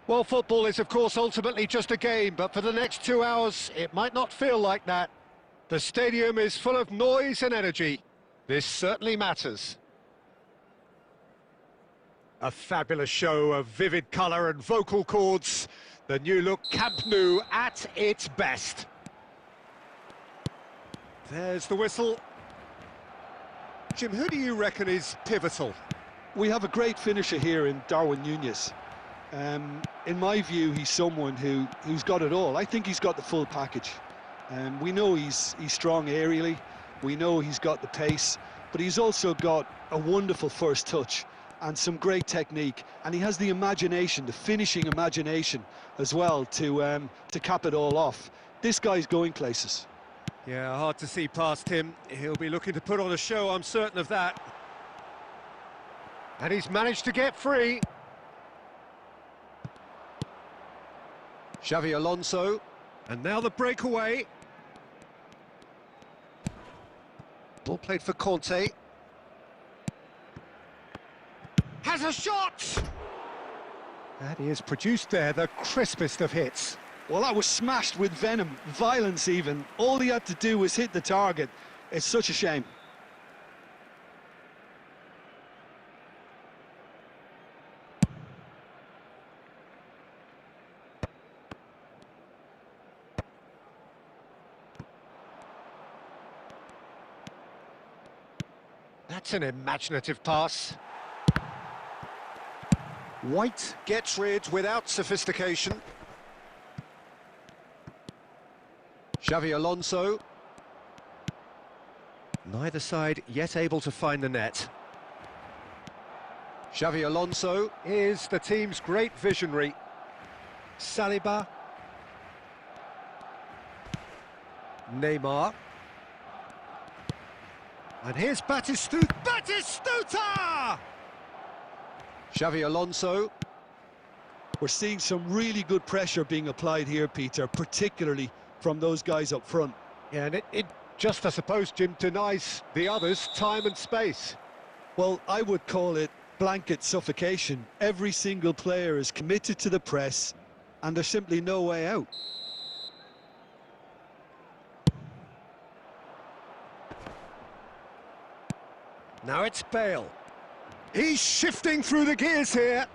Well, football is, of course, ultimately just a game, but for the next 2 hours, it might not feel like that. The stadium is full of noise and energy. This certainly matters. A fabulous show of vivid colour and vocal cords. The new look Camp Nou at its best. There's the whistle. Jim, who do you reckon is pivotal? We have a great finisher here in Darwin Núñez. In my view, he's someone who's got it all. I think he's got the full package. We know he's strong aerially, we know he's got the pace, but he's also got a wonderful first touch and some great technique, and he has the imagination, the finishing imagination as well to cap it all off. This guy's going places. Yeah, hard to see past him. He'll be looking to put on a show, I'm certain of that. And he's managed to get free. Xavi Alonso, and now the breakaway. Ball played for Conte. Has a shot! And he has produced there the crispest of hits. Well, that was smashed with venom, violence even. All he had to do was hit the target. It's such a shame. That's an imaginative pass. White gets rid without sophistication. Xavi Alonso. Neither side yet able to find the net. Xavi Alonso is the team's great visionary. Saliba. Neymar. And here's Batistuta! Xavi Alonso. We're seeing some really good pressure being applied here, Peter, particularly from those guys up front. Yeah, and it just, I suppose, Jim, denies the others time and space. Well, I would call it blanket suffocation. Every single player is committed to the press, and there's simply no way out. Now it's Bale. He's shifting through the gears here.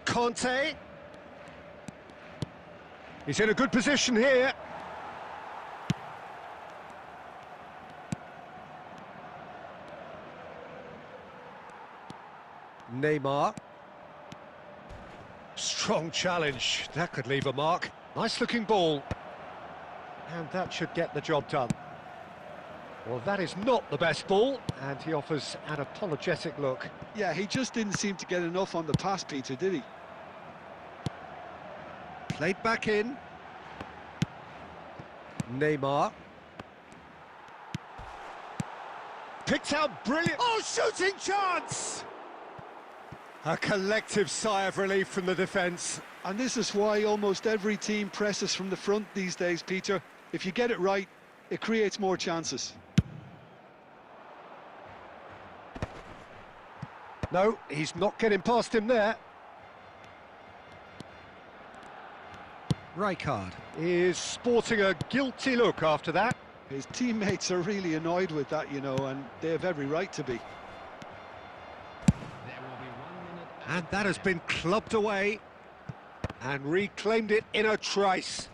Conte. He's in a good position here. Neymar. Strong challenge. That could leave a mark. Nice looking ball. And that should get the job done. Well, that is not the best ball, and he offers an apologetic look. Yeah, he just didn't seem to get enough on the pass, Peter, did he? Played back in. Neymar. Picked out brilliant... Oh, shooting chance! A collective sigh of relief from the defence. And this is why almost every team presses from the front these days, Peter. If you get it right, it creates more chances. No, he's not getting past him there. Rijkaard is sporting a guilty look after that. His teammates are really annoyed with that, you know, and they have every right to be. And that has been clubbed away and reclaimed it in a trice.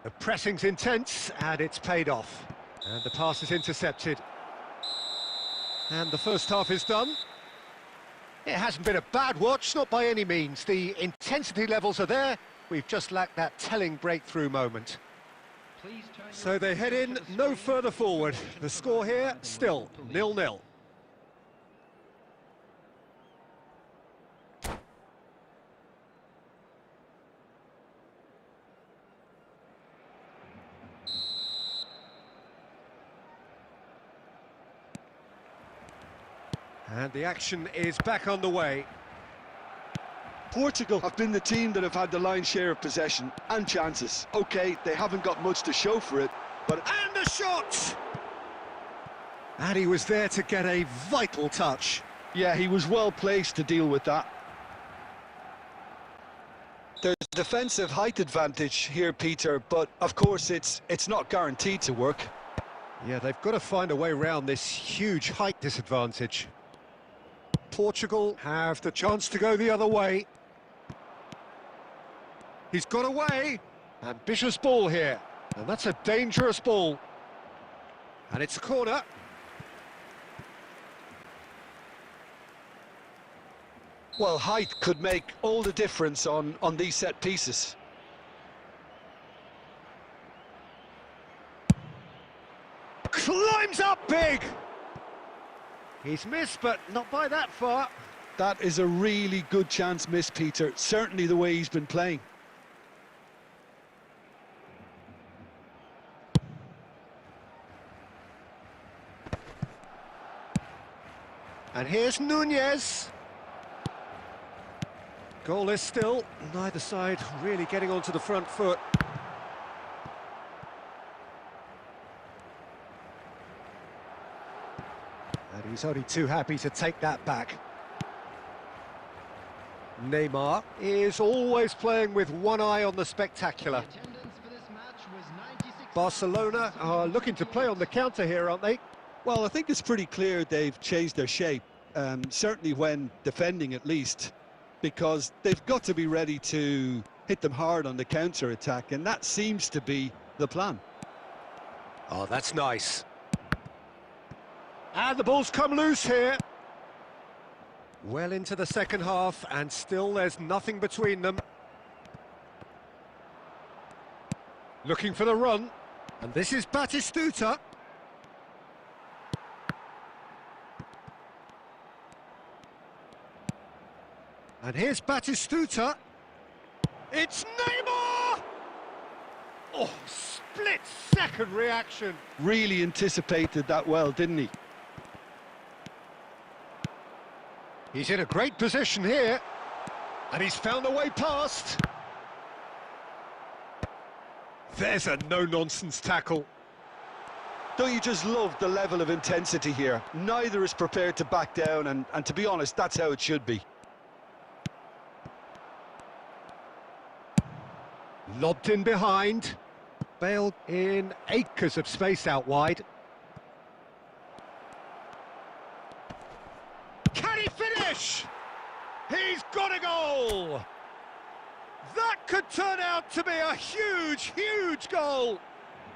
The pressing's intense and it's paid off. And the pass is intercepted. And the first half is done. It hasn't been a bad watch, not by any means. The intensity levels are there. We've just lacked that telling breakthrough moment. So they head in no further forward. The score here, still 0-0. And the action is back on the way. Portugal have been the team that have had the lion's share of possession and chances. OK, they haven't got much to show for it, but... And the shot! And he was there to get a vital touch. Yeah, he was well placed to deal with that. There's a defensive height advantage here, Peter, but of course it's not guaranteed to work. Yeah, they've got to find a way around this huge height disadvantage. Portugal have the chance to go the other way. He's got away. Ambitious ball here. And that's a dangerous ball. And it's a corner. Well, height could make all the difference on these set pieces. Climbs up big. He's missed, but not by that far. That is a really good chance miss, Peter. Certainly the way he's been playing. And here's Nunez. Goalless still, neither side really getting onto the front foot. And he's only too happy to take that back. Neymar is always playing with one eye on the spectacular. Barcelona are looking to play on the counter here, aren't they? Well, I think it's pretty clear they've changed their shape, certainly when defending at least, because they've got to be ready to hit them hard on the counter-attack, and that seems to be the plan. Oh, that's nice. And the ball's come loose here. Well into the second half, and still there's nothing between them. Looking for the run, and this is Batistuta. And here's Batistuta. It's Neymar! Oh, split-second reaction. Really anticipated that well, didn't he? He's in a great position here. And he's found a way past. There's a no-nonsense tackle. Don't you just love the level of intensity here? Neither is prepared to back down, and to be honest, that's how it should be. Lobbed in behind. Bale in acres of space out wide. Can he finish? He's got a goal! That could turn out to be a huge, huge goal!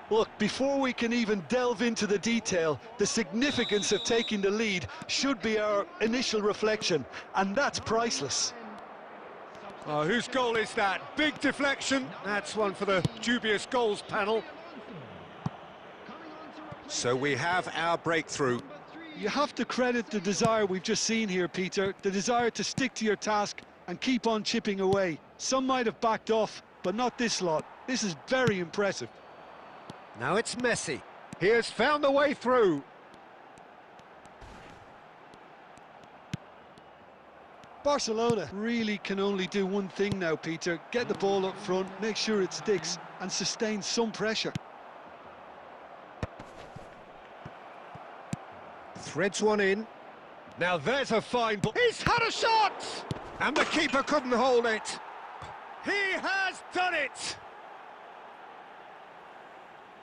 Look, before we can even delve into the detail, the significance of taking the lead should be our initial reflection, and that's priceless. Oh, whose goal is that? Big deflection. That's one for the dubious goals panel. So we have our breakthrough. You have to credit the desire we've just seen here, Peter, the desire to stick to your task and keep on chipping away. Some might have backed off, but not this lot. This is very impressive. Now it's Messi. He has found the way through. Barcelona really can only do one thing now, Peter. Get the ball up front, make sure it sticks, and sustain some pressure. Threads one in. Now there's a fine ball. He's had a shot! And the keeper couldn't hold it. He has done it!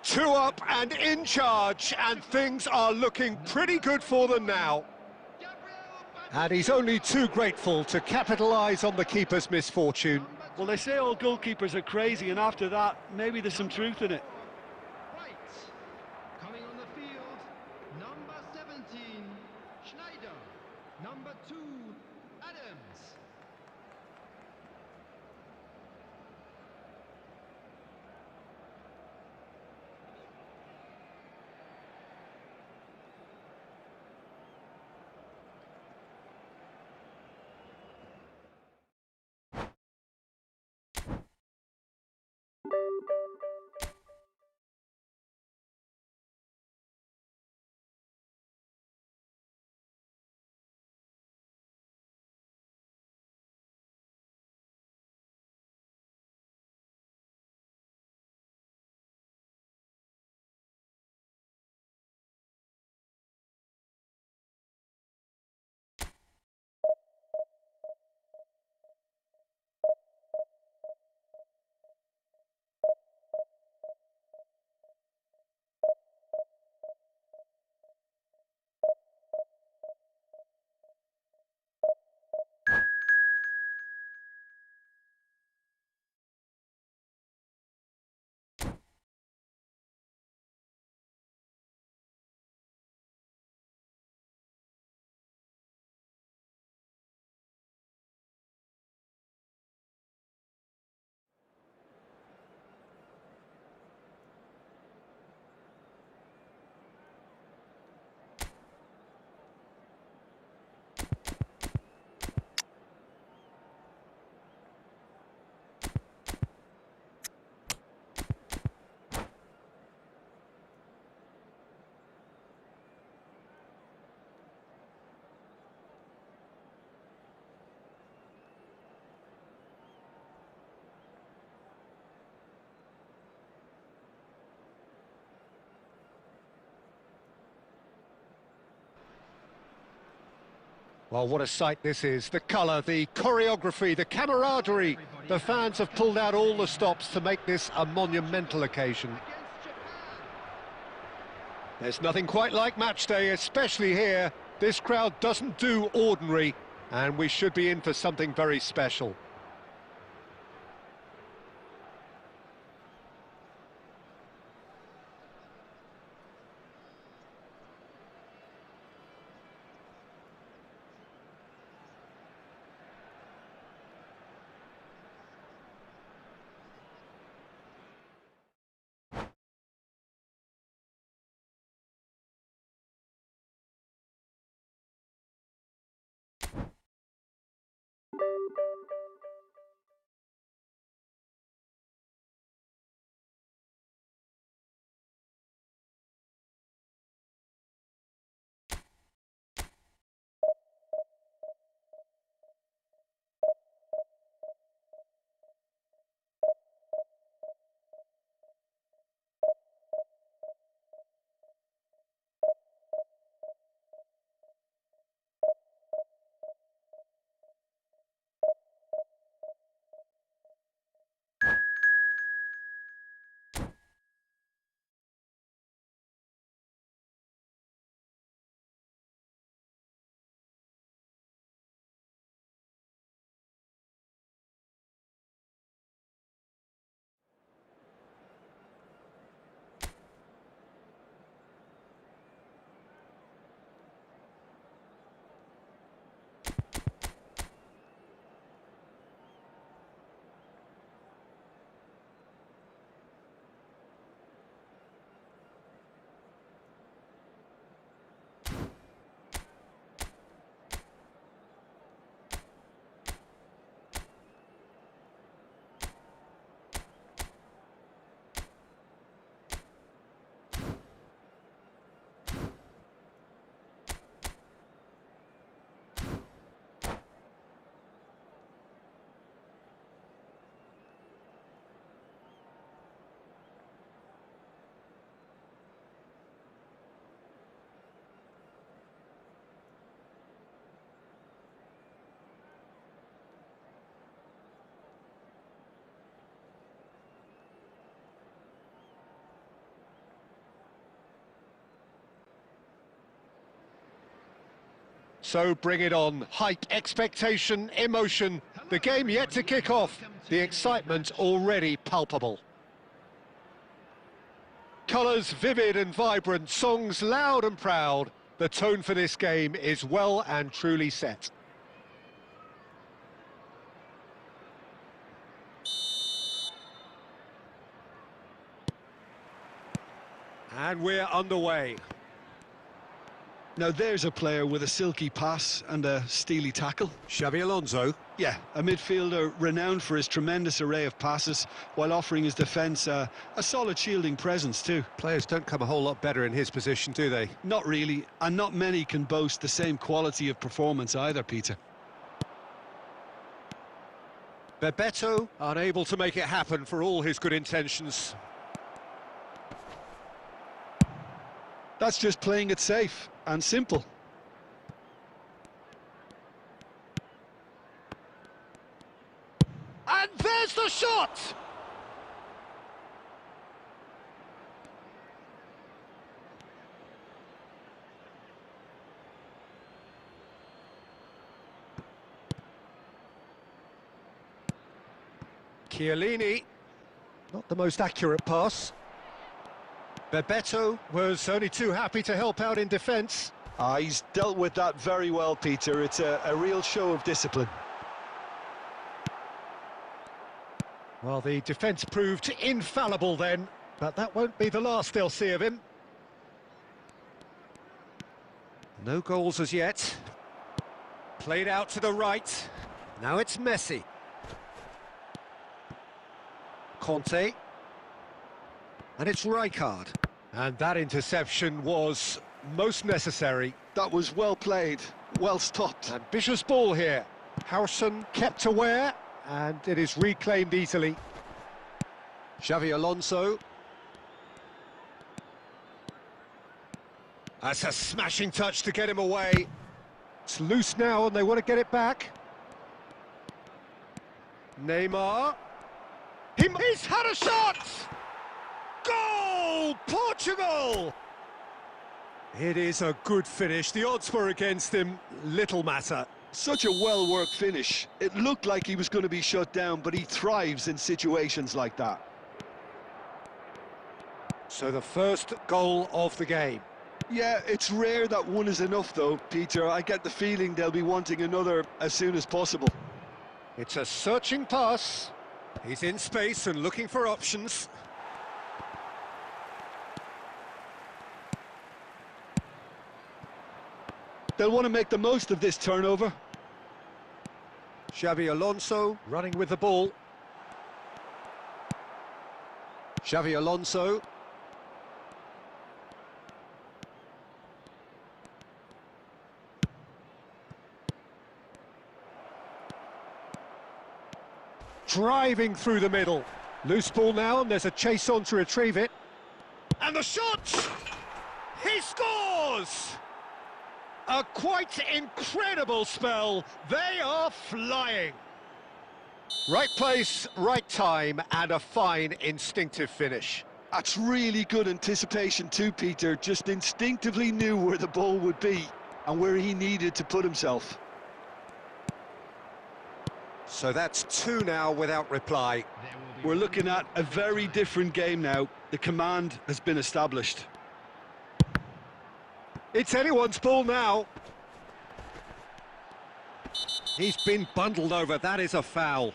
2 up and in charge, and things are looking pretty good for them now. And he's only too grateful to capitalise on the keeper's misfortune. Well, they say all goalkeepers are crazy, and after that, maybe there's some truth in it. Coming on the field, number 17, Schneider, number 2, Adams. Well, what a sight this is. The colour, the choreography, the camaraderie. The fans have pulled out all the stops to make this a monumental occasion. Against Japan. There's nothing quite like match day, especially here. This crowd doesn't do ordinary, and we should be in for something very special. So bring it on. Hype, expectation, emotion. The game yet to kick off. The excitement already palpable. Colours vivid and vibrant, songs loud and proud. The tone for this game is well and truly set. And we're underway. Now there's a player with a silky pass and a steely tackle. Xabi Alonso. Yeah, a midfielder renowned for his tremendous array of passes while offering his defence a solid shielding presence too. Players don't come a whole lot better in his position, do they? Not really, and not many can boast the same quality of performance either, Peter. Bebeto unable to make it happen for all his good intentions. That's just playing it safe and simple. And there's the shot! Chiellini, not the most accurate pass. Bebeto was only too happy to help out in defence. He's dealt with that very well, Peter. It's a real show of discipline. Well, the defence proved infallible then, but that won't be the last they'll see of him. No goals as yet. Played out to the right. Now it's Messi. Conte. And it's Rijkaard. And that interception was most necessary. That was well played, well stopped. Ambitious ball here. Howson kept aware, and it is reclaimed easily. Xabi Alonso. That's a smashing touch to get him away. It's loose now and they want to get it back. Neymar. He's had a shot! Goal! Portugal! It is a good finish. The odds were against him. Little matter. Such a well-worked finish. It looked like he was going to be shut down, but he thrives in situations like that. So the first goal of the game. Yeah, it's rare that one is enough though, Peter. I get the feeling they'll be wanting another as soon as possible. It's a searching pass. He's in space and looking for options. They'll want to make the most of this turnover. Xavi Alonso running with the ball. Xavi Alonso. Driving through the middle. Loose ball now, and there's a chase on to retrieve it. And the shot! He scores! A quite incredible spell. They are flying. Right place, right time, and a fine instinctive finish. That's really good anticipation too, Peter. Just instinctively knew where the ball would be and where he needed to put himself. So that's 2 now without reply. We're looking at a very different game now. The command has been established. It's anyone's ball now. He's been bundled over. That is a foul.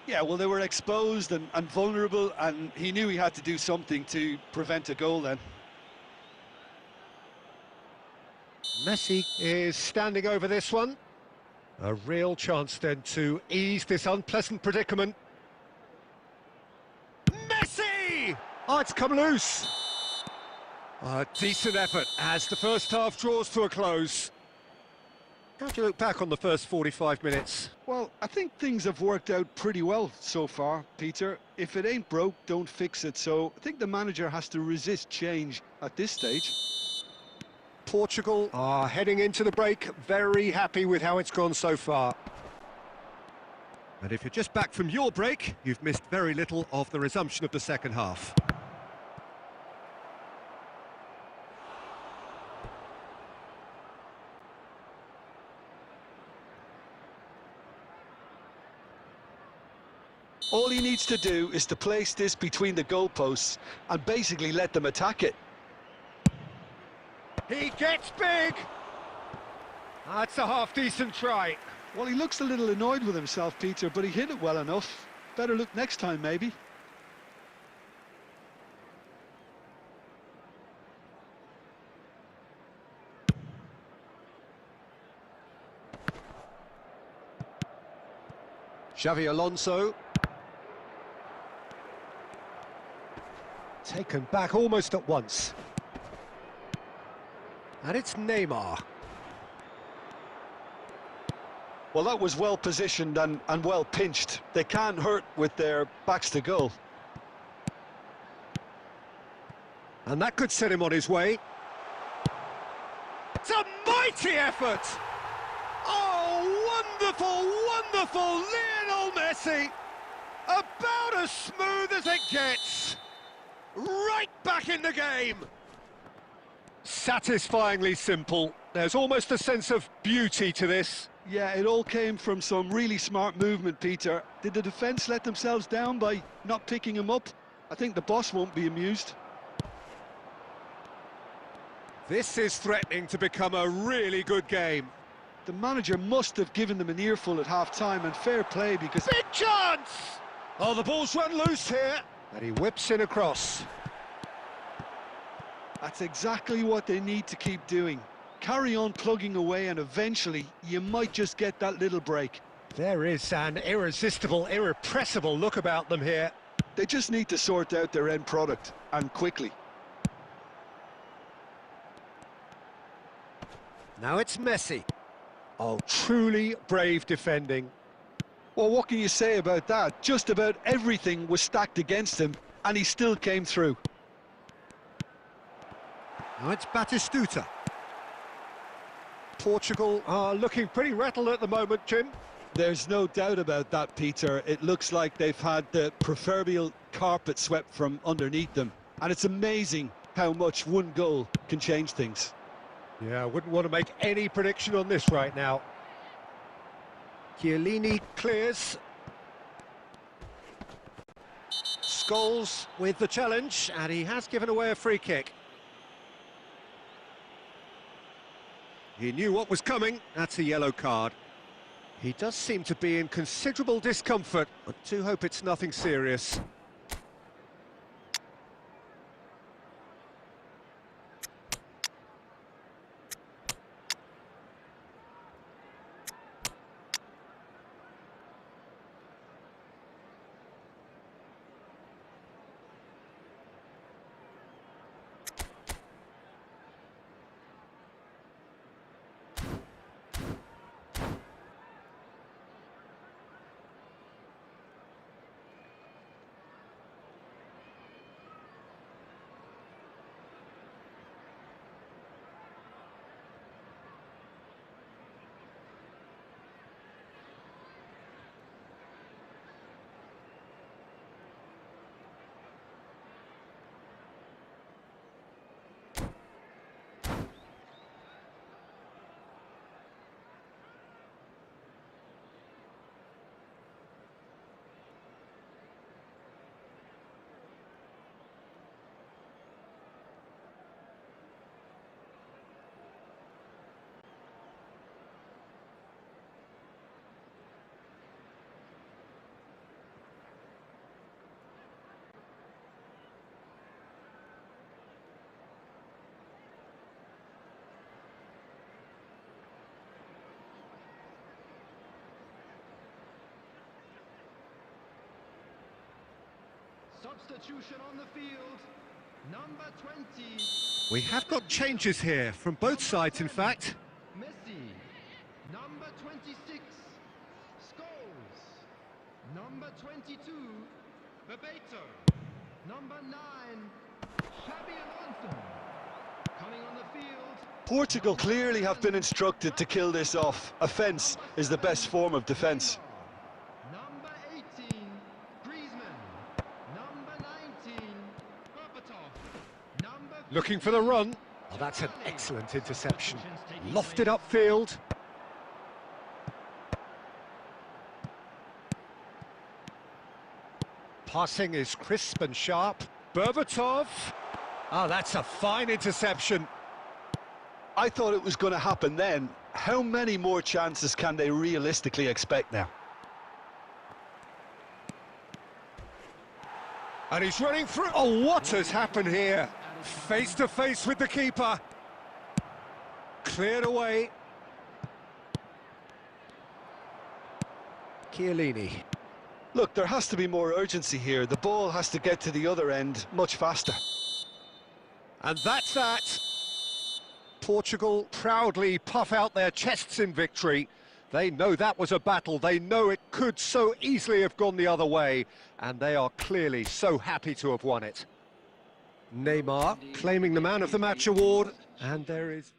Yeah, well, they were exposed and vulnerable, and he knew he had to do something to prevent a goal then. Messi is standing over this one. A real chance then to ease this unpleasant predicament. Messi! Oh, it's come loose. A decent effort as the first half draws to a close. How do you look back on the first 45 minutes? Well, I think things have worked out pretty well so far, Peter. If it ain't broke, don't fix it. So I think the manager has to resist change at this stage. Portugal are heading into the break, very happy with how it's gone so far. And if you're just back from your break, you've missed very little of the resumption of the second half. All he needs to do is to place this between the goalposts and basically let them attack it. He gets big! That's a half-decent try. Well, he looks a little annoyed with himself, Peter, but he hit it well enough. Better look next time, maybe. Xavi Alonso. Taken back almost at once. And it's Neymar. Well, that was well positioned and well pinched. They can't hurt with their backs to goal. And that could set him on his way. It's a mighty effort! Oh, wonderful, wonderful Lionel Messi! About as smooth as it gets. Right back in the game. Satisfyingly simple. There's almost a sense of beauty to this. Yeah, it all came from some really smart movement, Peter. Did the defence let themselves down by not picking him up? I think the boss won't be amused. This is threatening to become a really good game. The manager must have given them an earful at half-time, and fair play because... Big chance! Oh, the ball's run loose here. And he whips in across. That's exactly what they need to keep doing. Carry on plugging away and eventually you might just get that little break. There is an irresistible, irrepressible look about them here. They just need to sort out their end product, and quickly. Now it's Messi. Oh, truly brave defending. Well, what can you say about that? Just about everything was stacked against him and he still came through. Now it's Batistuta. Portugal are looking pretty rattled at the moment, Jim. There's no doubt about that, Peter. It looks like they've had the proverbial carpet swept from underneath them. And it's amazing how much one goal can change things. Yeah, I wouldn't want to make any prediction on this right now. Chiellini clears. Scholes with the challenge, and he has given away a free kick. He knew what was coming. That's a yellow card. He does seem to be in considerable discomfort. I do hope it's nothing serious. Substitution on the field, number 20. We have got changes here from both sides, in fact. Messi, number 26. Scholes, number 22. Bebeto, number 9. Xabi Alonso, coming on the field. Portugal clearly have been instructed to kill this off. Offence is the best form of defence. Number 18, Griezmann. Number 19, Berbatov. Number Looking for the run. Oh, that's an excellent interception. Lofted upfield. Passing is crisp and sharp. Berbatov. Ah, that's a fine interception. I thought it was going to happen then. How many more chances can they realistically expect now? And he's running through. Oh, what has happened here? Face to face with the keeper. Cleared away. Chiellini. Look, there has to be more urgency here. The ball has to get to the other end much faster. And that's that. Portugal proudly puff out their chests in victory. They know that was a battle. They know it could so easily have gone the other way. And they are clearly so happy to have won it. Neymar claiming the Man of the Match award. And there is...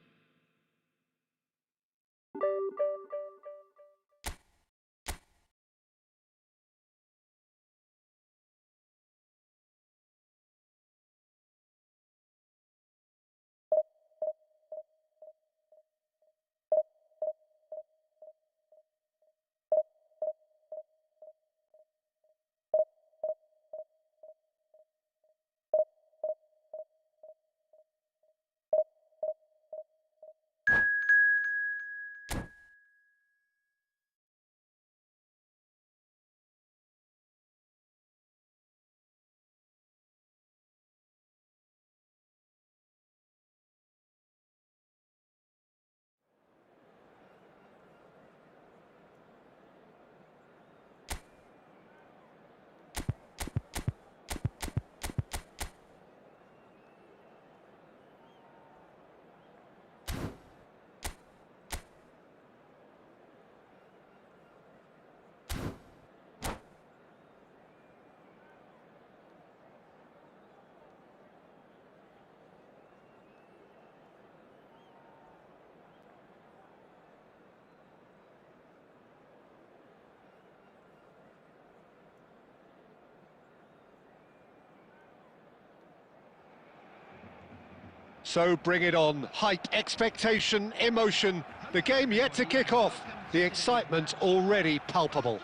So bring it on. Hype, expectation, emotion. The game yet to kick off. The excitement already palpable.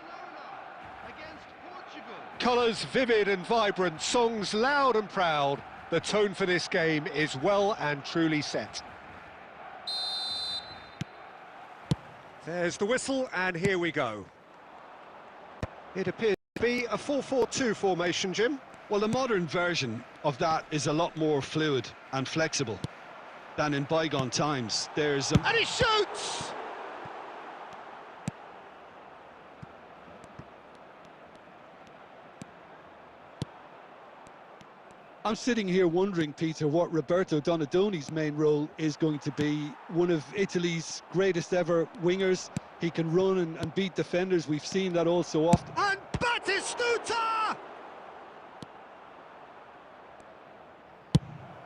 Against Portugal. Colours vivid and vibrant, songs loud and proud. The tone for this game is well and truly set. There's the whistle, and here we go. It appears to be a 4-4-2 formation, Jim. Well, the modern version of that is a lot more fluid and flexible than in bygone times. There's And he shoots! I'm sitting here wondering, Peter, what Roberto Donadoni's main role is going to be. One of Italy's greatest ever wingers. He can run and beat defenders. We've seen that all so often. And Batistuta!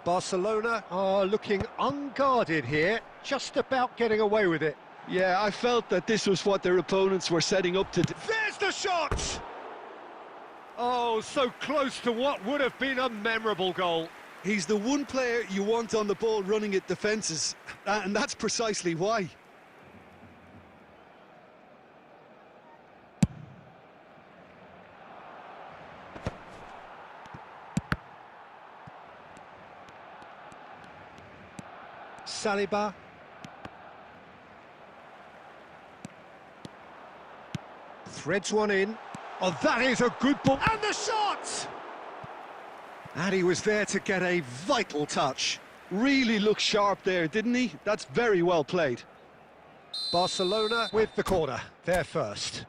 Barcelona are looking unguarded here, just about getting away with it. Yeah, I felt that this was what their opponents were setting up to do. There's the shot! Oh, so close to what would have been a memorable goal. He's the one player you want on the ball running at defences, and that's precisely why. Saliba. Threads one in. Oh, that is a good ball. And the shot! And he was there to get a vital touch. Really looked sharp there, didn't he? That's very well played. Barcelona with the corner. They're first.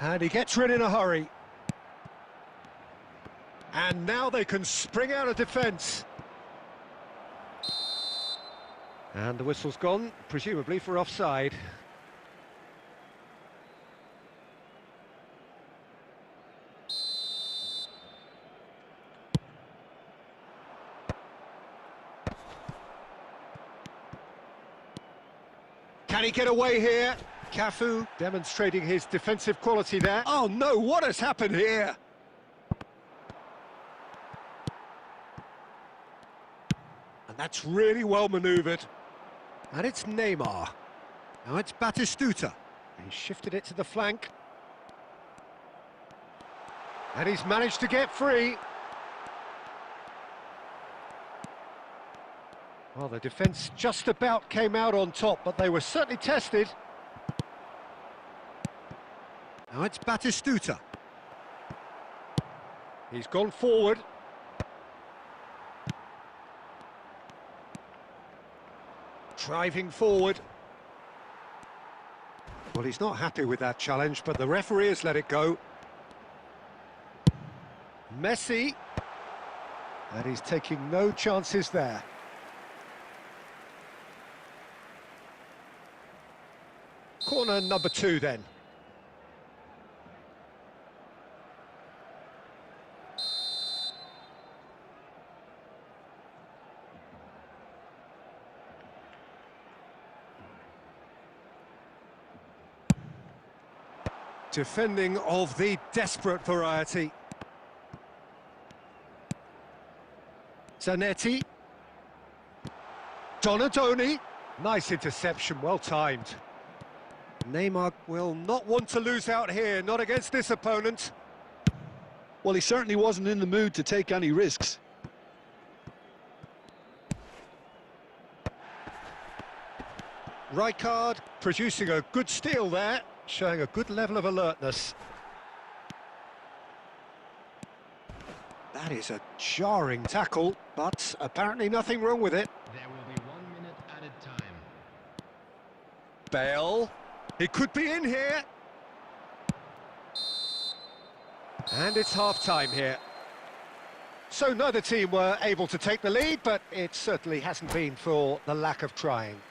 And he gets rid in a hurry. And now they can spring out of defence. And the whistle's gone, presumably for offside. Can he get away here? Cafu demonstrating his defensive quality there. Oh no, what has happened here? And that's really well manoeuvred. And it's Neymar. Now it's Batistuta. He shifted it to the flank. And he's managed to get free. Well, the defence just about came out on top, but they were certainly tested. Now it's Batistuta. He's gone forward. Driving forward. Well, he's not happy with that challenge, but the referee has let it go. Messi. And he's taking no chances there. Corner number 2 then. Defending of the desperate variety. Zanetti. Donadoni. Nice interception, well timed. Neymar will not want to lose out here, not against this opponent. Well, he certainly wasn't in the mood to take any risks. Rijkaard producing a good steal there, showing a good level of alertness. That is a jarring tackle, but apparently nothing wrong with it. There will be 1 minute added time. Bale. He could be in here. And it's half-time here. So neither team were able to take the lead, but it certainly hasn't been for the lack of trying.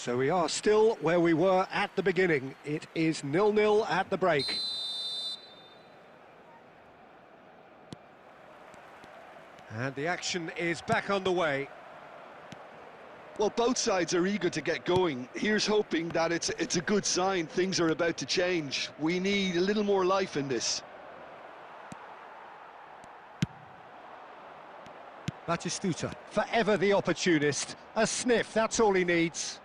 So we are still where we were at the beginning. It is 0-0 at the break. And the action is back underway. Well, both sides are eager to get going. Here's hoping that it's a good sign. Things are about to change. We need a little more life in this. Batistuta, forever the opportunist. A sniff, that's all he needs.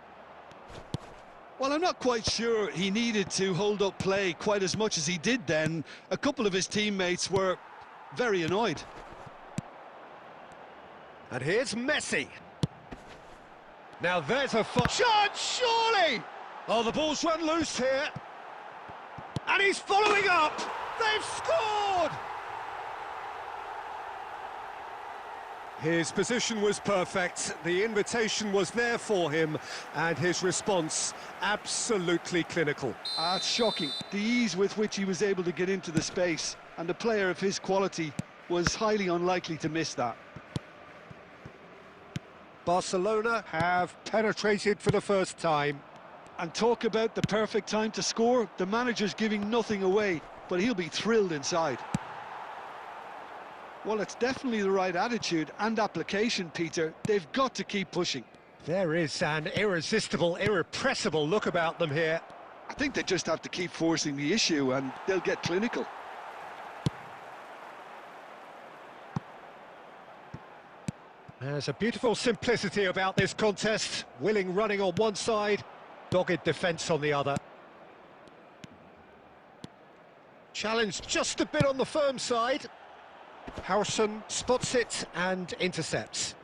Well, I'm not quite sure he needed to hold up play quite as much as he did then. A couple of his teammates were very annoyed. And here's Messi. Now there's a shot, surely! Oh, the ball's run loose here. And he's following up! They've scored! His position was perfect, the invitation was there for him, and his response absolutely clinical. It's shocking, the ease with which he was able to get into the space, and a player of his quality was highly unlikely to miss that. Barcelona have penetrated for the first time. And talk about the perfect time to score, the manager's giving nothing away, but he'll be thrilled inside. Well, it's definitely the right attitude and application, Peter. They've got to keep pushing. There is an irresistible, irrepressible look about them here. I think they just have to keep forcing the issue and they'll get clinical. There's a beautiful simplicity about this contest. Willing running on one side, dogged defence on the other. Challenge just a bit on the firm side. Harrison spots it and intercepts.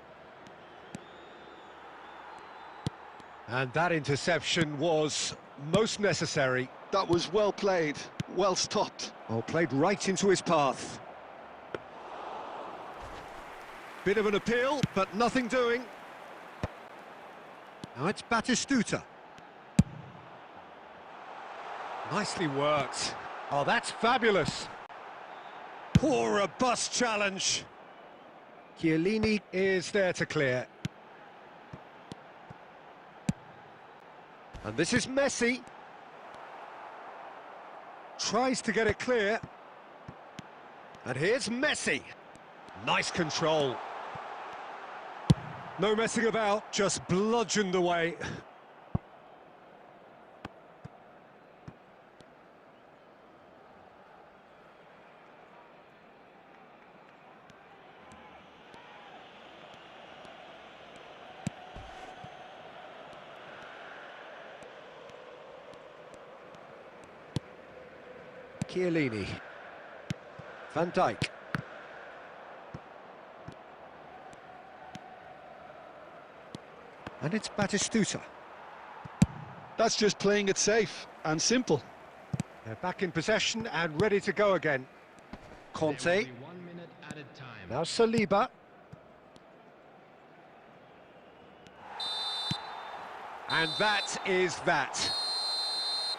And that interception was most necessary. That was well played, well stopped. Oh, played right into his path. Bit of an appeal, but nothing doing. Now it's Batistuta. Nicely worked. Oh, that's fabulous. Poor, robust challenge. Chiellini is there to clear. And this is Messi. Tries to get it clear. And here's Messi. Nice control. No messing about, just bludgeoned away. Chiellini. Van Dijk. And it's Batistuta. That's just playing it safe and simple. They're back in possession and ready to go again. Conte. 1 minute added time. Now Saliba. And that is that.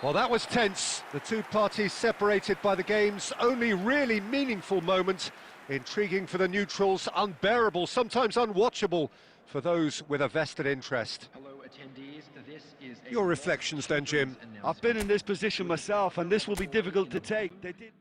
Well, that was tense. The two parties separated by the game's only really meaningful moment. Intriguing for the neutrals, unbearable, sometimes unwatchable for those with a vested interest. Hello, attendees. This is Your reflections then, Jim? I've been in this position myself, and this will be difficult to take. They did.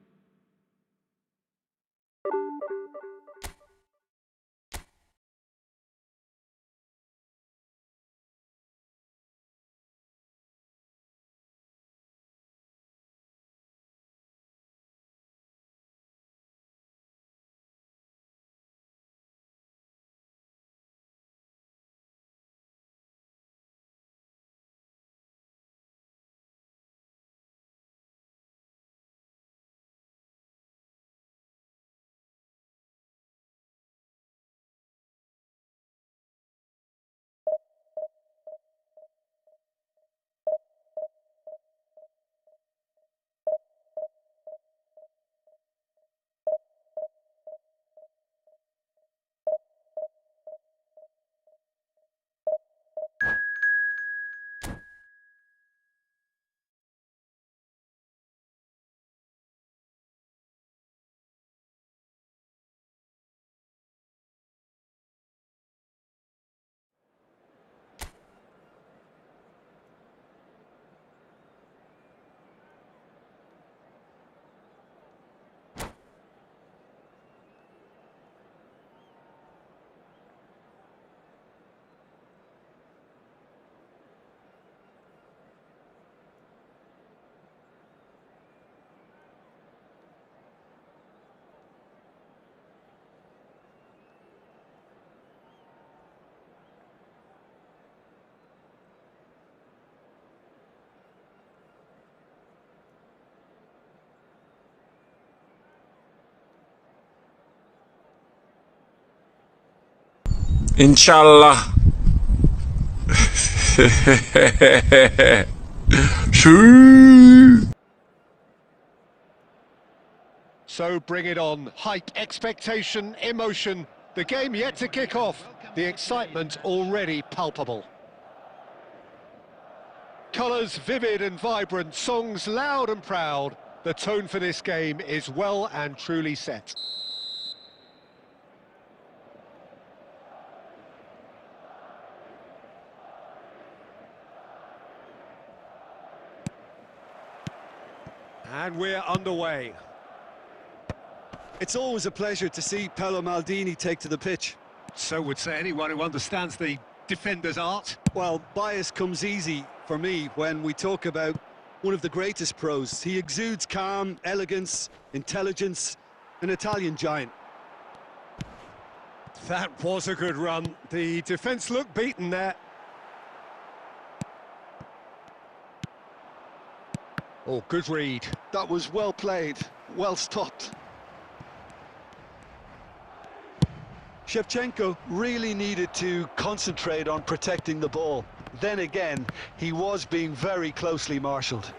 Inshallah. Shoo. So bring it on. Hype, expectation, emotion. The game yet to kick off. The excitement already palpable. Colours vivid and vibrant, songs loud and proud. The tone for this game is well and truly set. And we're underway. It's always a pleasure to see Paolo Maldini take to the pitch. So would say anyone who understands the defender's art. Well, bias comes easy for me when we talk about one of the greatest pros. He exudes calm, elegance, intelligence, an Italian giant. That was a good run. The defence looked beaten there. Oh, good read. That was well played, well stopped. Shevchenko really needed to concentrate on protecting the ball. Then again, he was being very closely marshalled.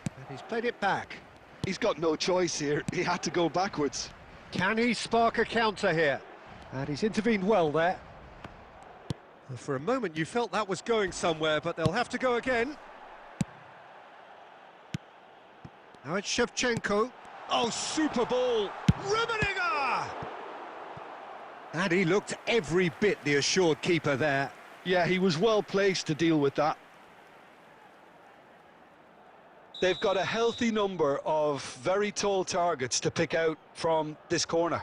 And he's played it back. He's got no choice here. He had to go backwards. Can he spark a counter here? And he's intervened well there. For a moment you felt that was going somewhere, but they'll have to go again. Now it's Shevchenko. Oh, super ball! Rummenigge! And he looked every bit the assured keeper there. Yeah, he was well placed to deal with that. They've got a healthy number of very tall targets to pick out from this corner.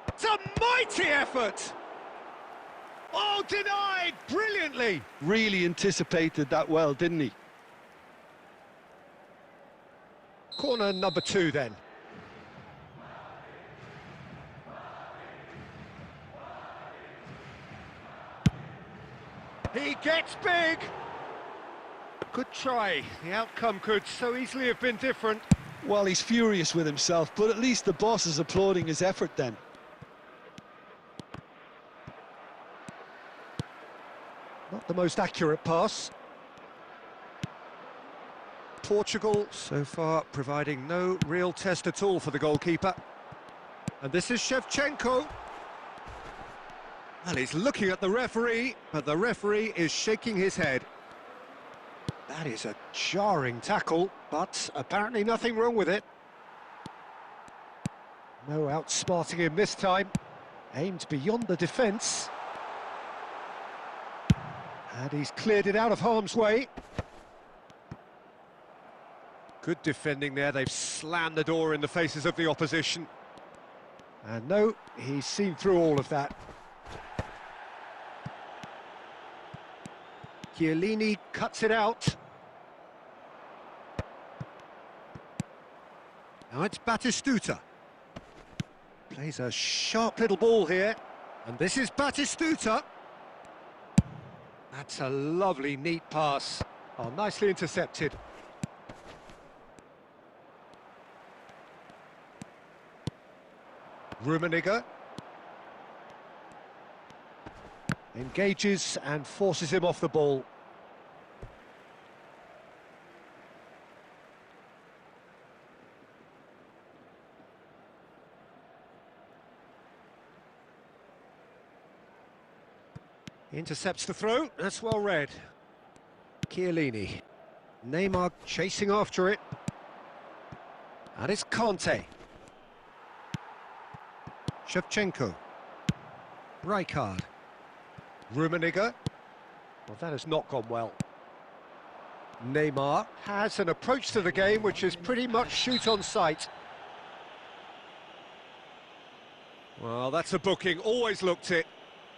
It's a mighty effort! Oh, denied brilliantly! Really anticipated that well, didn't he? Corner number 2 then. He gets big! Good try. The outcome could so easily have been different. Well, he's furious with himself, but at least the boss is applauding his effort then. Not the most accurate pass. Portugal, so far, providing no real test at all for the goalkeeper. And this is Shevchenko. Well, he's looking at the referee, but the referee is shaking his head. That is a jarring tackle, but apparently nothing wrong with it. No outsmarting him this time. Aimed beyond the defence. And he's cleared it out of harm's way. Good defending there. They've slammed the door in the faces of the opposition. And no, he's seen through all of that. Chiellini cuts it out. Now it's Batistuta. Plays a sharp little ball here. And this is Batistuta. That's a lovely, neat pass. Oh, nicely intercepted. Rummenigge. Engages and forces him off the ball. Intercepts the throw, that's well read. Chiellini. Neymar chasing after it. And it's Conte. Shevchenko. Rijkaard. Rummenigge. Well, that has not gone well. Neymar has an approach to the game which is pretty much shoot on sight. Well, that's a booking, always looked it.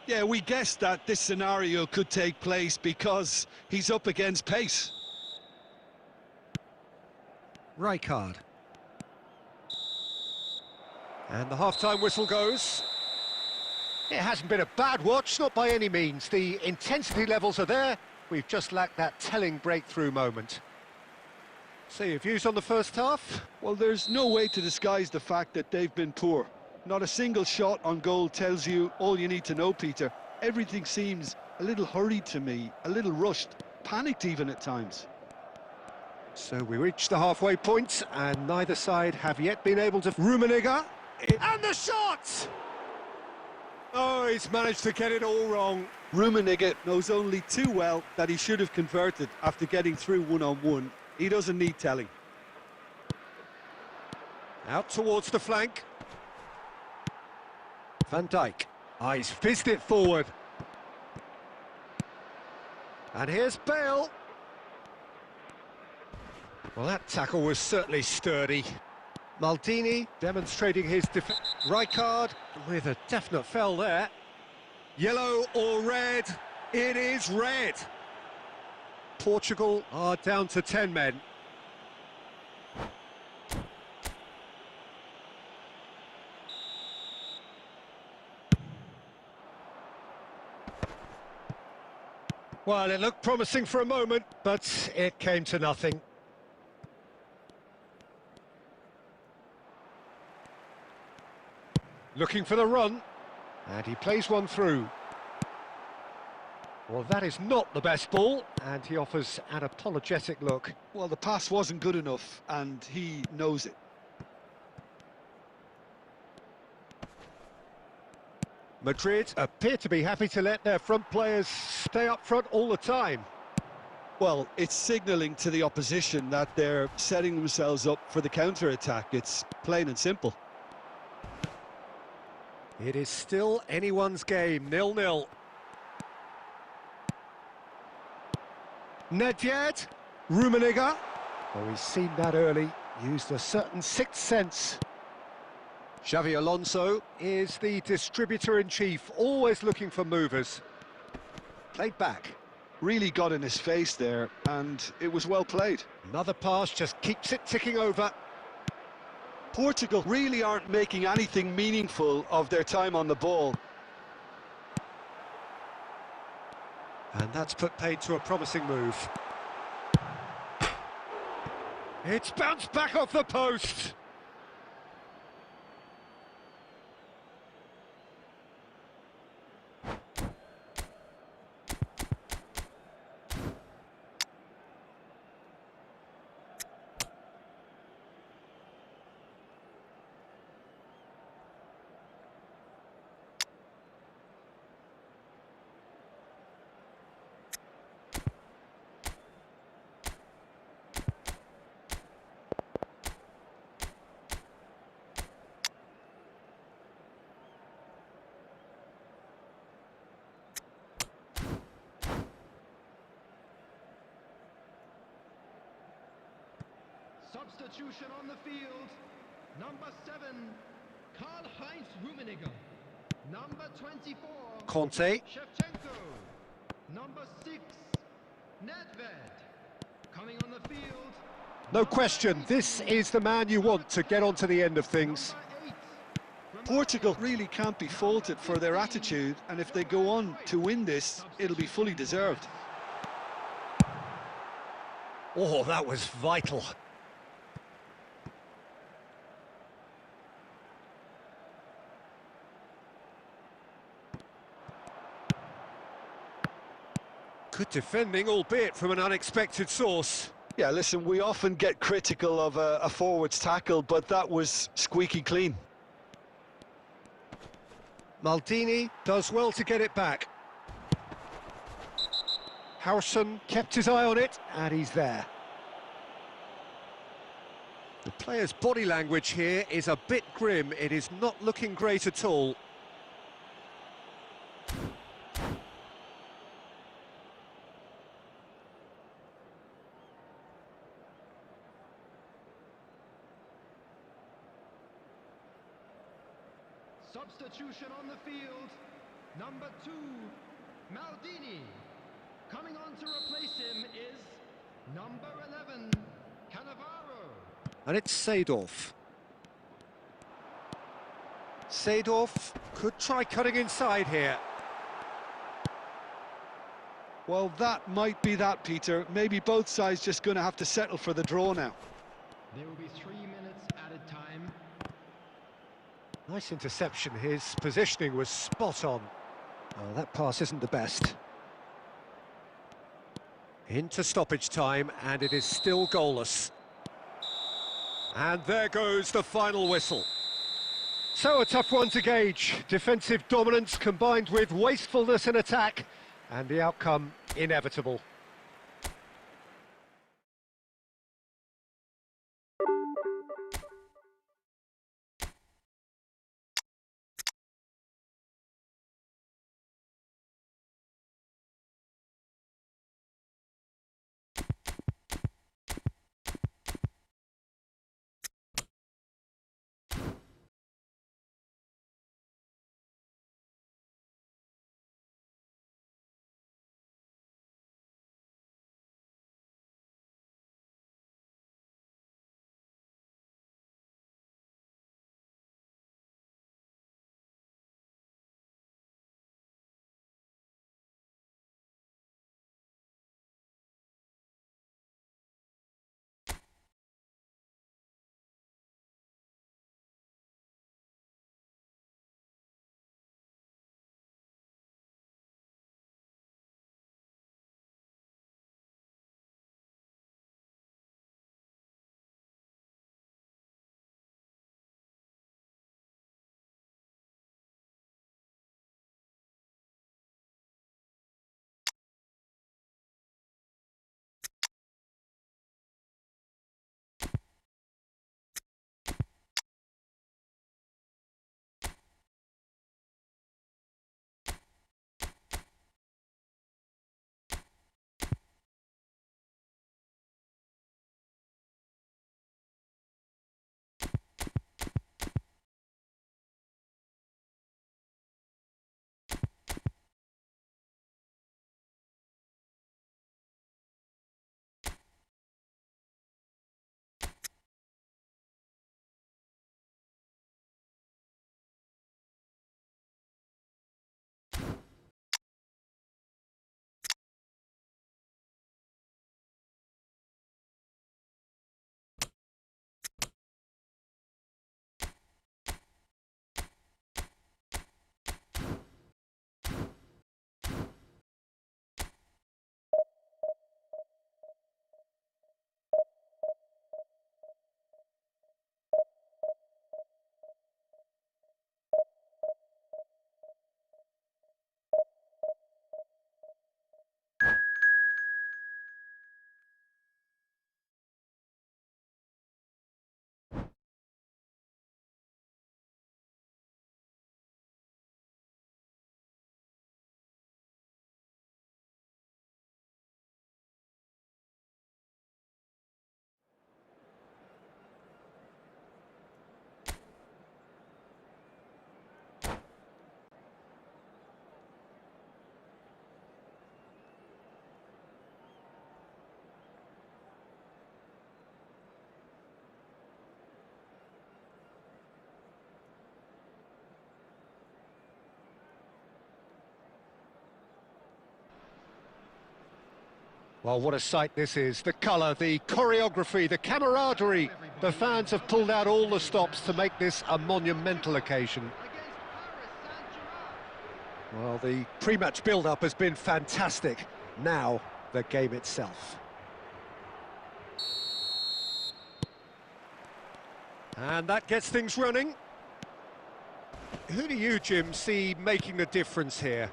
Yeah, we guessed that this scenario could take place because he's up against pace. Rijkaard. And the half-time whistle goes. It hasn't been a bad watch, not by any means. The intensity levels are there. We've just lacked that telling breakthrough moment. So your views on the first half? Well, there's no way to disguise the fact that they've been poor. Not a single shot on goal tells you all you need to know, Peter. Everything seems a little hurried to me, a little rushed, panicked even at times. So we reach the halfway point, and neither side have yet been able to... Rummenigge, and the shot! Oh, he's managed to get it all wrong. Rummenigge knows only too well that he should have converted after getting through one-on-one. He doesn't need telling. Out towards the flank. Van Dijk. He's fizzed it forward. And here's Bale. Well, that tackle was certainly sturdy. Maldini demonstrating his defense. Rijkaard with a definite foul there. Yellow or red? It is red. Portugal are down to 10 men. Well, it looked promising for a moment, but it came to nothing. Looking for the run, and he plays one through. Well, that is not the best ball, and he offers an apologetic look. Well, the pass wasn't good enough, and he knows it. Madrid appear to be happy to let their front players stay up front all the time. Well, it's signalling to the opposition that they're setting themselves up for the counter-attack. It's plain and simple. It is still anyone's game, 0-0. Nedved, Rummenigge. Oh, he's seen that early, used a certain sixth sense. Xavi Alonso is the distributor-in-chief, always looking for movers. Played back. Really got in his face there, and it was well played. Another pass just keeps it ticking over. Portugal really aren't making anything meaningful of their time on the ball. And that's put paid to a promising move. It's bounced back off the post. Substitution on the field. Number 7, Karl-Heinz Rummenigge. Number 24, Conte. Shevchenko. Number 6, Nedved. Coming on the field. No question, this is the man you want to get on to the end of things. Number 8, Portugal really can't be faulted for their attitude, and if they go on to win this, it'll be fully deserved. Oh, that was vital. Good defending, albeit from an unexpected source. Yeah, listen, we often get critical of a forward's tackle, but that was squeaky clean. Maldini does well to get it back. Harrison kept his eye on it, and he's there. The player's body language here is a bit grim. It is not looking great at all. Substitution on the field. Number 2, Maldini. Coming on to replace him is number 11, Cannavaro. And it's Seedorf. Seedorf could try cutting inside here. Well, that might be that, Peter. Maybe both sides just going to have to settle for the draw now. There will be 3 minutes added time. Nice interception, his positioning was spot on. Oh, that pass isn't the best. Into stoppage time, and it is still goalless. And there goes the final whistle. So a tough one to gauge. Defensive dominance combined with wastefulness in attack, and the outcome inevitable. Well, what a sight this is. The colour, the choreography, the camaraderie. The fans have pulled out all the stops to make this a monumental occasion. Well, the pre-match build-up has been fantastic. Now, the game itself. And that gets things running. Who do you, Jim, see making the difference here?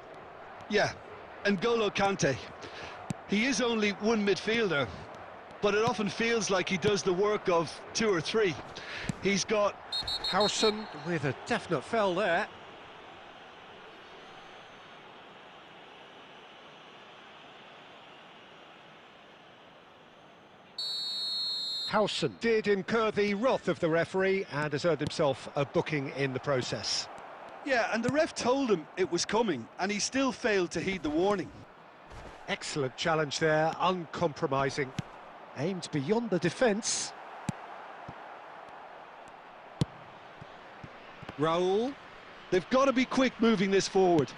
Yeah, N'Golo Kante. He is only one midfielder, but it often feels like he does the work of two or three. He's got Howson with a definite foul there. Howson did incur the wrath of the referee and has earned himself a booking in the process. Yeah, and the ref told him it was coming, and he still failed to heed the warning. Excellent challenge there, uncompromising. Aimed beyond the defence. Raul. They've got to be quick moving this forward.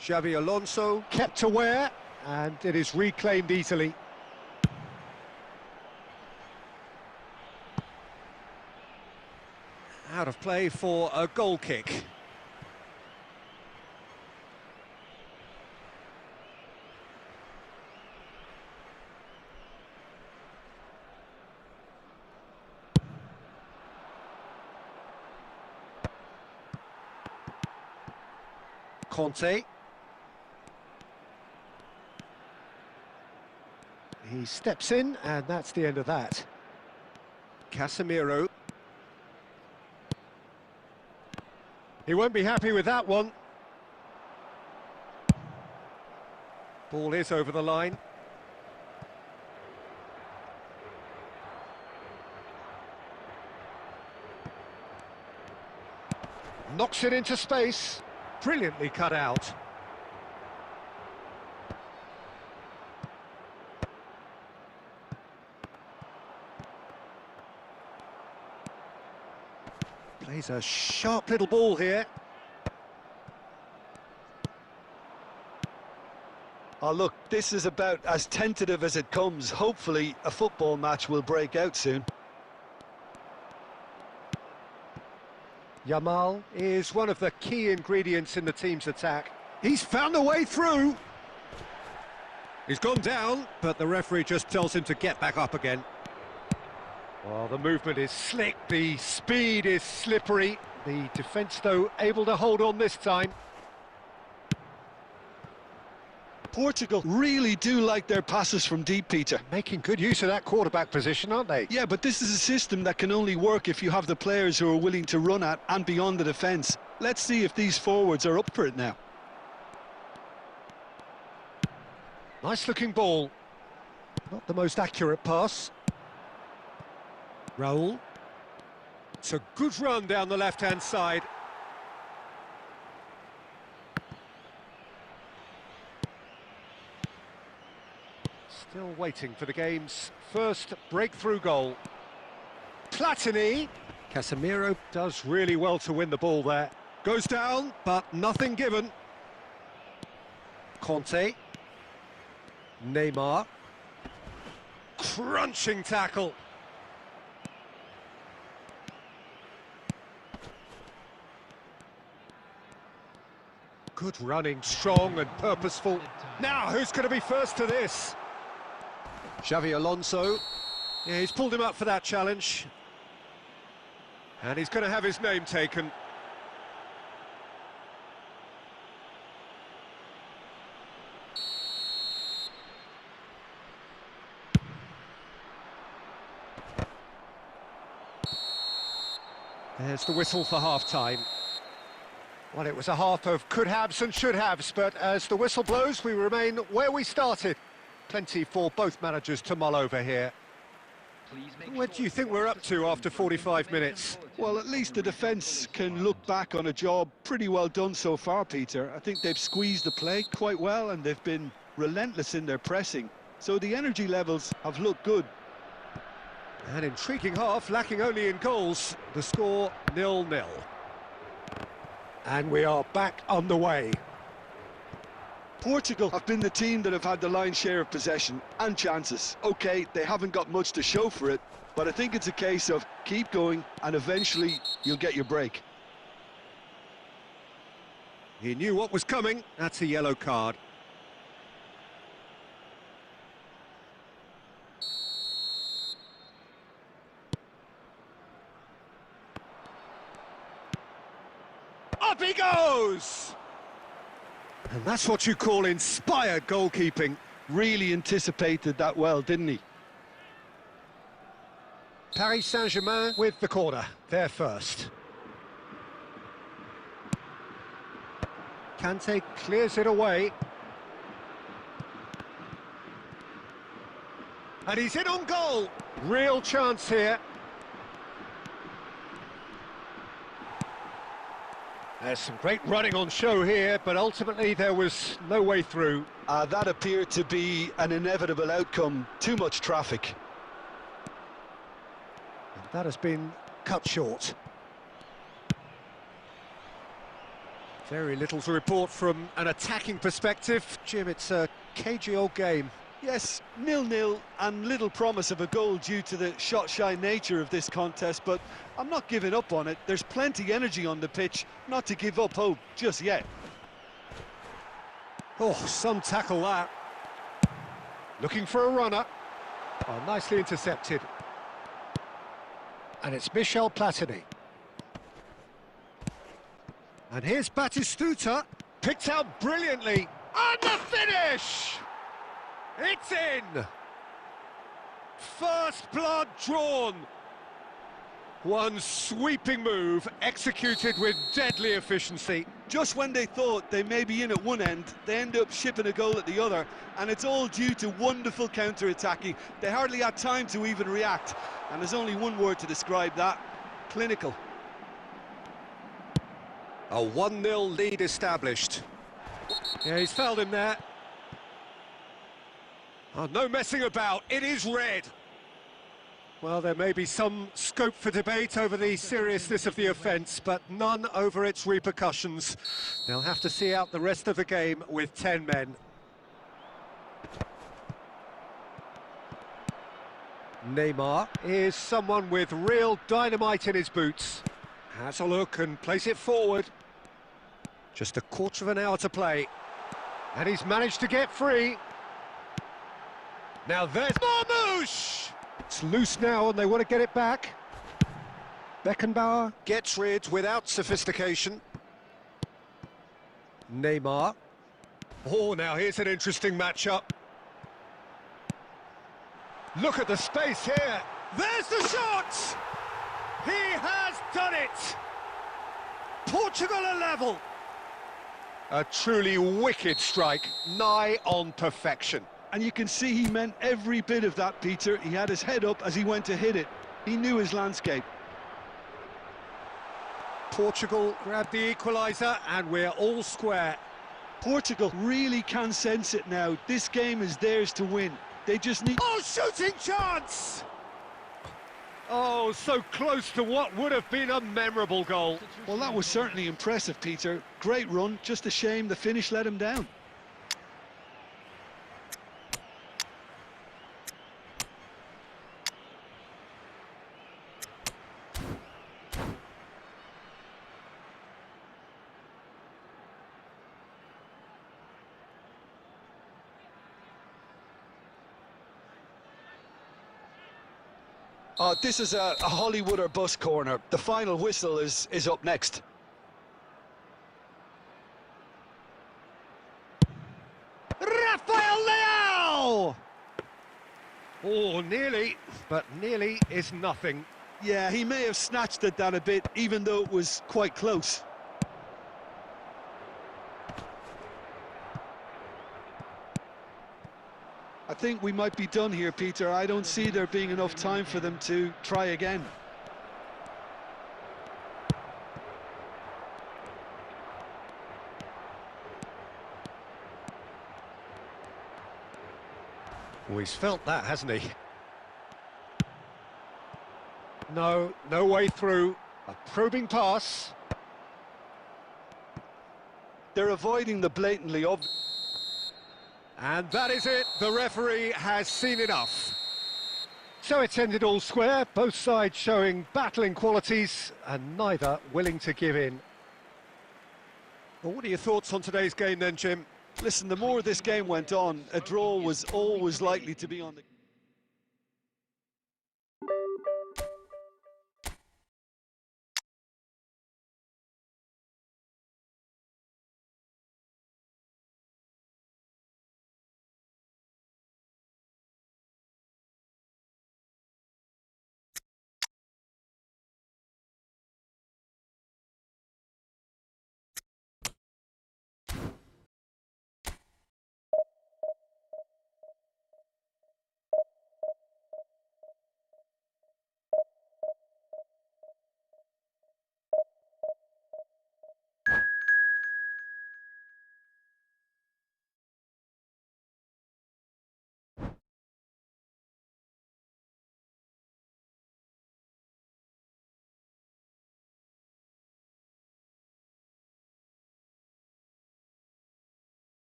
Xavi Alonso kept aware, and it is reclaimed easily. Out of play for a goal kick. Conte. He steps in, and that's the end of that. Casemiro. He won't be happy with that one. Ball is over the line. Knocks it into space. Brilliantly cut out. Plays a sharp little ball here. Oh, look, this is about as tentative as it comes. Hopefully, a football match will break out soon. Yamal is one of the key ingredients in the team's attack. He's found a way through. He's gone down, but the referee just tells him to get back up again. Well, the movement is slick, the speed is slippery. The defence, though, able to hold on this time. Portugal really do like their passes from deep, Peter. Making good use of that quarterback position, aren't they? Yeah, but this is a system that can only work if you have the players who are willing to run at and beyond the defence. Let's see if these forwards are up for it now. Nice-looking ball. Not the most accurate pass. Raul. It's a good run down the left-hand side. Still waiting for the game's first breakthrough goal. Platini. Casemiro does really well to win the ball there. Goes down, but nothing given. Conte. Neymar. Crunching tackle. Good running, strong and purposeful. Now, who's going to be first to this? Xavi Alonso. Yeah, he's pulled him up for that challenge. And he's going to have his name taken. There's the whistle for half-time. Well, it was a half of could-haves and should-haves, but as the whistle blows, we remain where we started. Plenty for both managers to mull over here. What do you think we're up to after 45 minutes? Well, at least the defence can look back on a job pretty well done so far, Peter. I think they've squeezed the play quite well and they've been relentless in their pressing. So the energy levels have looked good. An intriguing half, lacking only in goals. The score 0-0. And we are back on the way. Portugal have been the team that have had the lion's share of possession and chances. OK, they haven't got much to show for it, but I think it's a case of keep going and eventually you'll get your break. He knew what was coming. That's a yellow card. Up he goes! And that's what you call inspired goalkeeping. Really anticipated that well, didn't he? Paris Saint-Germain with the corner. They're first. Kante clears it away. And he's in on goal. Real chance here. There's some great running on show here, but ultimately there was no way through. That appeared to be an inevitable outcome. Too much traffic. And that has been cut short. Very little to report from an attacking perspective. Jim, it's a cagey old game. Yes, 0-0 and little promise of a goal due to the shot-shy nature of this contest, but I'm not giving up on it. There's plenty energy on the pitch, not to give up hope just yet. Oh, some tackle that. Looking for a runner. Oh, nicely intercepted. And it's Michel Platini. And here's Batistuta, picked out brilliantly. And the finish! It's in! First blood drawn. One sweeping move, executed with deadly efficiency. Just when they thought they may be in at one end, they end up shipping a goal at the other, and it's all due to wonderful counter-attacking. They hardly had time to even react, and there's only one word to describe that: clinical. A 1-0 lead established. Yeah, he's fouled him there. Oh, no messing about, it is red. Well, there may be some scope for debate over the seriousness of the offence, but none over its repercussions. They'll have to see out the rest of the game with 10 men. Neymar is someone with real dynamite in his boots. Has a look and plays it forward. Just a quarter of an hour to play. And he's managed to get free. Now there's Marmouche! It's loose now and they want to get it back. Beckenbauer gets rid without sophistication. Neymar. Oh, now here's an interesting matchup. Look at the space here. There's the shot! He has done it! Portugal are level. A truly wicked strike, nigh on perfection. And you can see he meant every bit of that, Peter. He had his head up as he went to hit it. He knew his landscape. Portugal grabbed the equaliser and we're all square. Portugal really can sense it now. This game is theirs to win. They just need... Oh, shooting chance! Oh, so close to what would have been a memorable goal. Well, that was certainly impressive, Peter. Great run, just a shame the finish let him down. This is a Hollywood or bust corner. The final whistle is up next. Rafael Leao! Oh, nearly, but nearly is nothing. Yeah, he may have snatched at that a bit, even though it was quite close. I think we might be done here, Peter. I don't see there being enough time for them to try again. Well, he's felt that, hasn't he? No way through. A probing pass. They're avoiding the blatantly obvious. And that is it, the referee has seen enough. So it's ended all square, both sides showing battling qualities and neither willing to give in. Well, what are your thoughts on today's game then, Jim? Listen, the more this game went on, a draw was always likely to be on the...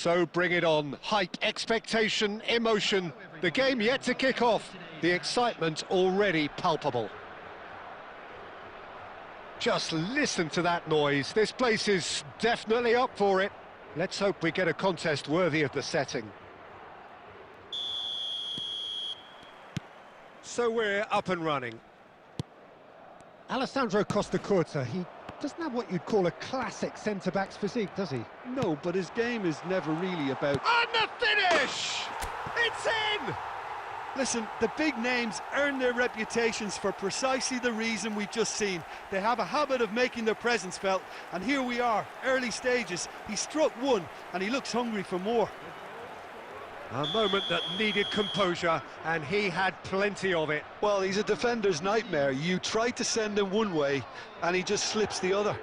So bring it on. Hype, expectation, emotion. The game yet to kick off. The excitement already palpable. Just listen to that noise. This place is definitely up for it. Let's hope we get a contest worthy of the setting. So we're up and running. Alessandro Costa Curta, he doesn't have what you'd call a classic centre-back's physique, does he? No, but his game is never really about... And the finish! It's in! Listen, the big names earn their reputations for precisely the reason we've just seen. They have a habit of making their presence felt, and here we are, early stages. He struck one, and he looks hungry for more. A moment that needed composure, and he had plenty of it. Well, he's a defender's nightmare. You try to send him one way, and he just slips the other.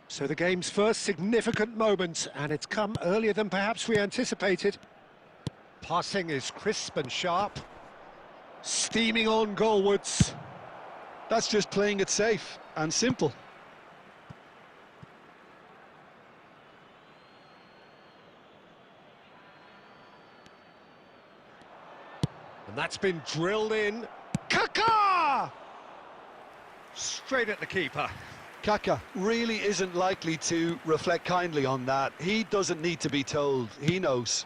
So the game's first significant moment, and it's come earlier than perhaps we anticipated. Passing is crisp and sharp. Steaming on goalwards. That's just playing it safe and simple. And that's been drilled in. Kaká! Straight at the keeper. Kaká really isn't likely to reflect kindly on that. He doesn't need to be told, he knows.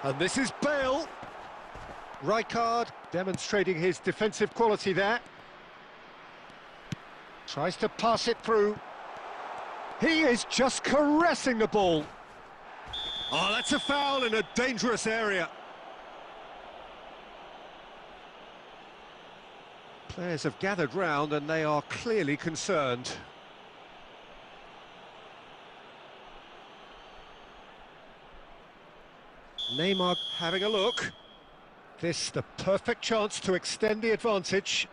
And this is Bale. Rijkaard demonstrating his defensive quality there. Tries to pass it through. He is just caressing the ball. Oh, that's a foul in a dangerous area. Players have gathered round and they are clearly concerned. Neymar having a look. This the perfect chance to extend the advantage.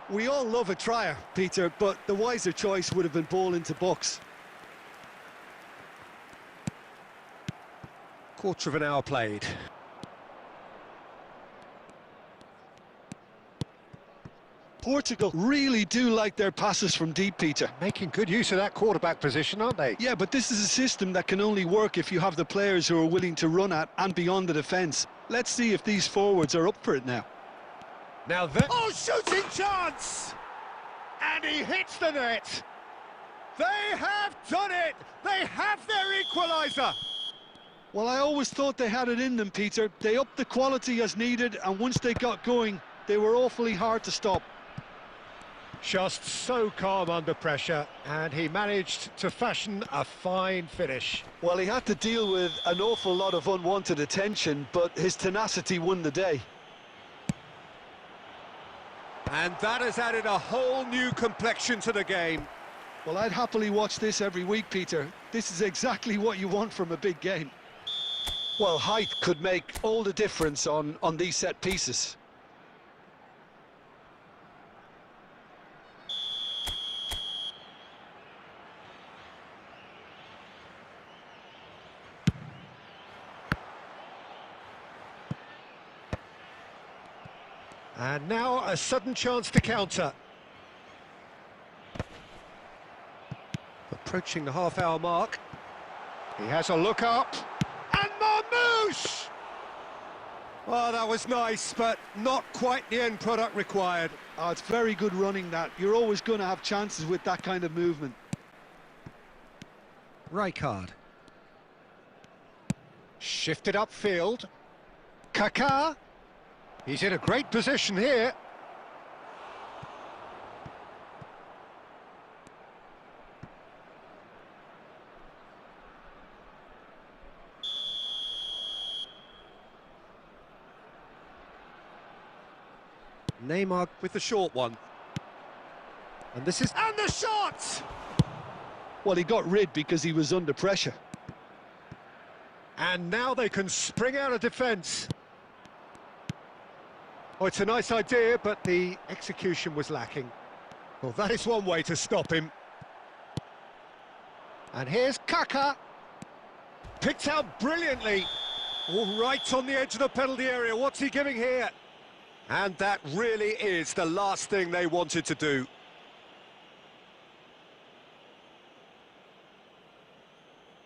We all love a trier, Peter, but the wiser choice would have been ball into box. Quarter of an hour played. Portugal really do like their passes from deep, Peter. Making good use of that quarterback position, aren't they? Yeah, but this is a system that can only work if you have the players who are willing to run at and beyond the defence. Let's see if these forwards are up for it now. Now that... Oh, shooting chance! And he hits the net! They have done it! They have their equaliser! Well, I always thought they had it in them, Peter. They upped the quality as needed, and once they got going, they were awfully hard to stop. Just so calm under pressure, and he managed to fashion a fine finish. Well, he had to deal with an awful lot of unwanted attention, but his tenacity won the day. And that has added a whole new complexion to the game. Well, I'd happily watch this every week, Peter. This is exactly what you want from a big game. Well, height could make all the difference on these set pieces. And now a sudden chance to counter. Approaching the half-hour mark. He has a look up. And Marmouche! Oh, that was nice, but not quite the end product required. Oh, it's very good running, that. You're always going to have chances with that kind of movement. Rijkaard. Shifted upfield. Kaká. He's in a great position here. Neymar with the short one. And this is... And the shot! Well, he got rid because he was under pressure. And now they can spring out of defence. Oh, it's a nice idea, but the execution was lacking. Well, that is one way to stop him. And here's Kaká. picked out brilliantly. All right on the edge of the penalty area. What's he giving here? And that really is the last thing they wanted to do.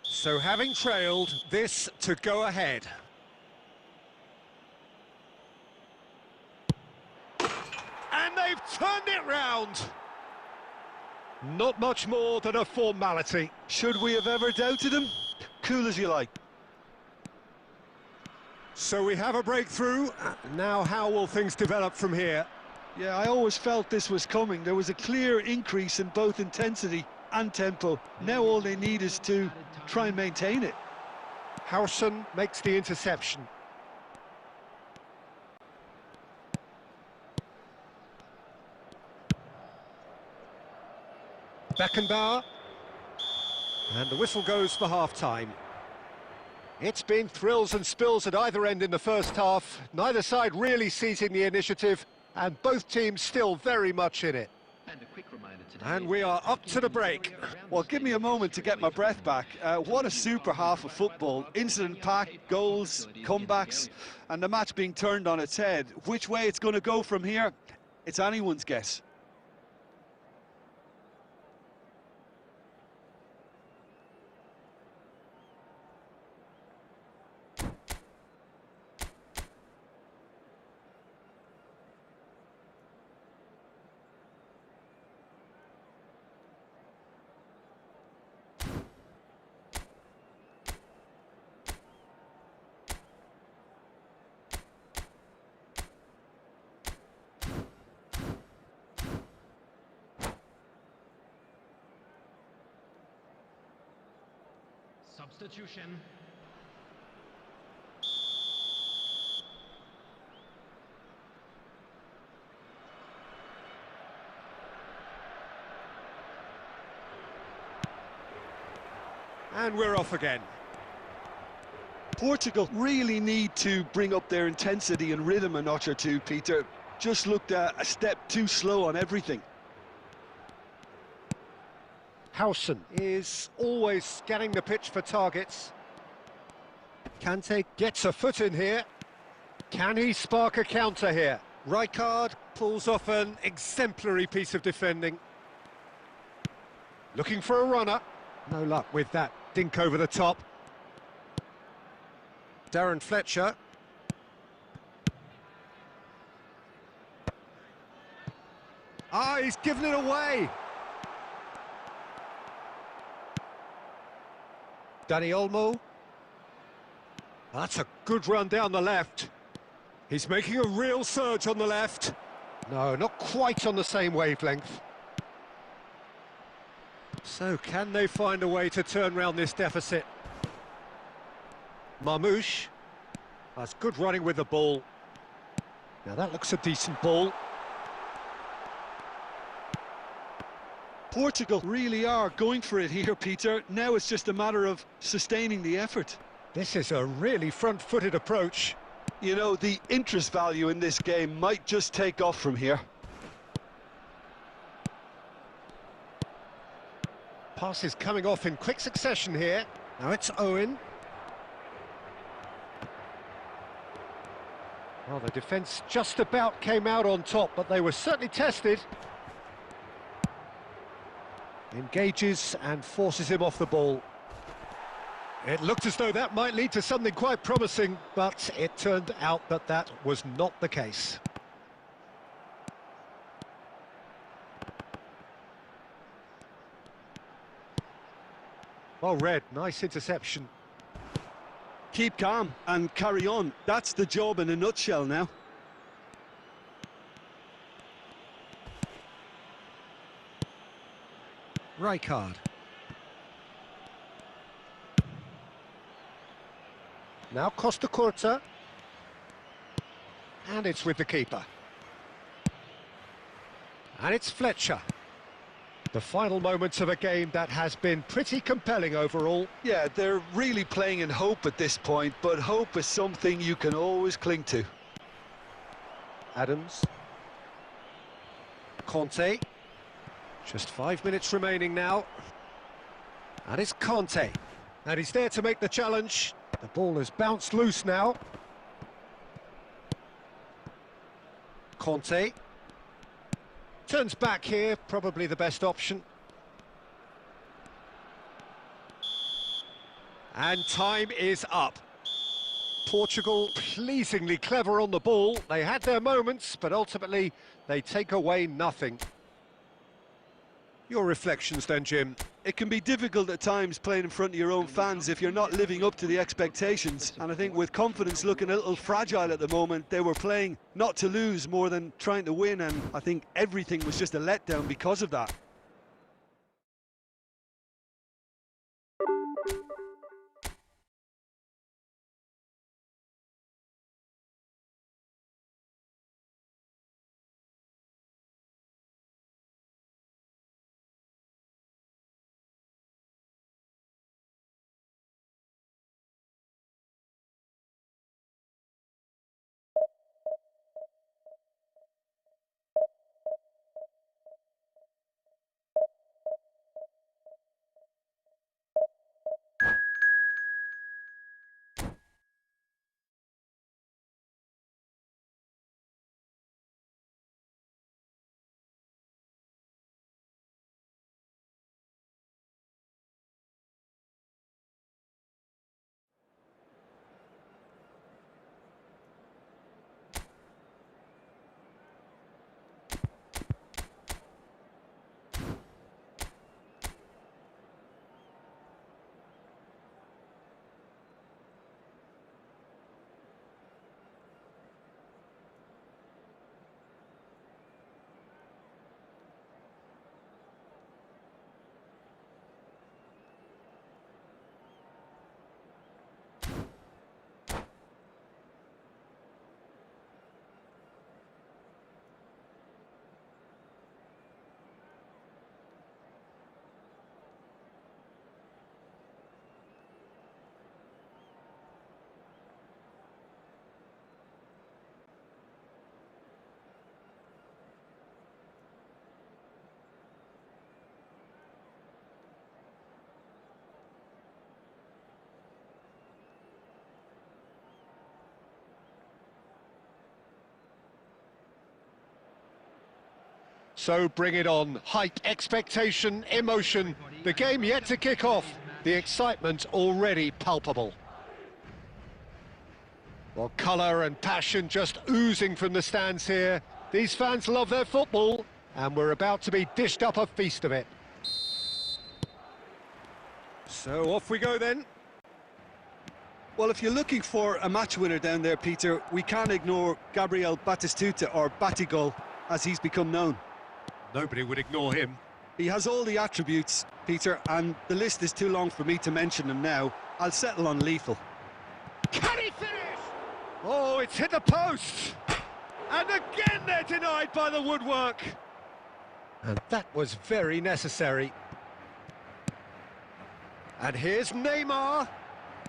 So having trailed, this to go ahead. And they've turned it round. Not much more than a formality. Should we have ever doubted him? Cool as you like. So we have a breakthrough. Now how will things develop from here? Yeah, I always felt this was coming. There was a clear increase in both intensity and tempo. Now all they need is to try and maintain it. Howson makes the interception. Beckenbauer. And the whistle goes for half-time. It's been thrills and spills at either end in the first half. Neither side really seizing the initiative, and both teams still very much in it. And we are up to the break. Well, give me a moment to get my breath back. What a super half of football. Incident-packed, goals, comebacks, and the match being turned on its head. Which way it's going to go from here, it's anyone's guess. Substitution. And we're off again. Portugal really need to bring up their intensity and rhythm a notch or two, Peter. Just looked a step too slow on everything. Howson is always scanning the pitch for targets. Kante gets a foot in here. Can he spark a counter here? Rijkaard pulls off an exemplary piece of defending. Looking for a runner. No luck with that dink over the top. Darren Fletcher. Ah, he's given it away. Dani Olmo. That's a good run down the left. He's making a real surge on the left. No, not quite on the same wavelength. So, can they find a way to turn round this deficit? Marmouche. That's good running with the ball. Now that looks a decent ball. Portugal really are going for it here, Peter. Now it's just a matter of sustaining the effort. This is a really front-footed approach. You know, the interest value in this game might just take off from here. Passes coming off in quick succession here. Now it's Owen. Well, the defence just about came out on top, but they were certainly tested. Engages and forces him off the ball. It looked as though that might lead to something quite promising, but it turned out that that was not the case. Well read, nice interception. Keep calm and carry on. That's the job in a nutshell now. Rijkaard. Now Costa Curta. And it's with the keeper. And it's Fletcher. The final moments of a game that has been pretty compelling overall. Yeah, they're really playing in hope at this point, but hope is something you can always cling to. Adams. Conte. Just 5 minutes remaining now. And it's Conte. And he's there to make the challenge. The ball has bounced loose now. Conte. Turns back here, probably the best option. And time is up. Portugal pleasingly clever on the ball. They had their moments, but ultimately they take away nothing. Your reflections then, Jim? It can be difficult at times playing in front of your own fans if you're not living up to the expectations. And I think with confidence looking a little fragile at the moment, they were playing not to lose more than trying to win, and I think everything was just a letdown because of that. So bring it on. Hype, expectation, emotion. The game yet to kick off. The excitement already palpable. Well, colour and passion just oozing from the stands here. These fans love their football, and we're about to be dished up a feast of it. So off we go then. Well, if you're looking for a match winner down there, Peter, we can't ignore Gabriel Batistuta, or Batigol, as he's become known. Nobody would ignore him. He has all the attributes, Peter, and the list is too long for me to mention them now. I'll settle on lethal. Can he finish? Oh, it's hit the post! And again they're denied by the woodwork. And that was very necessary. And here's Neymar.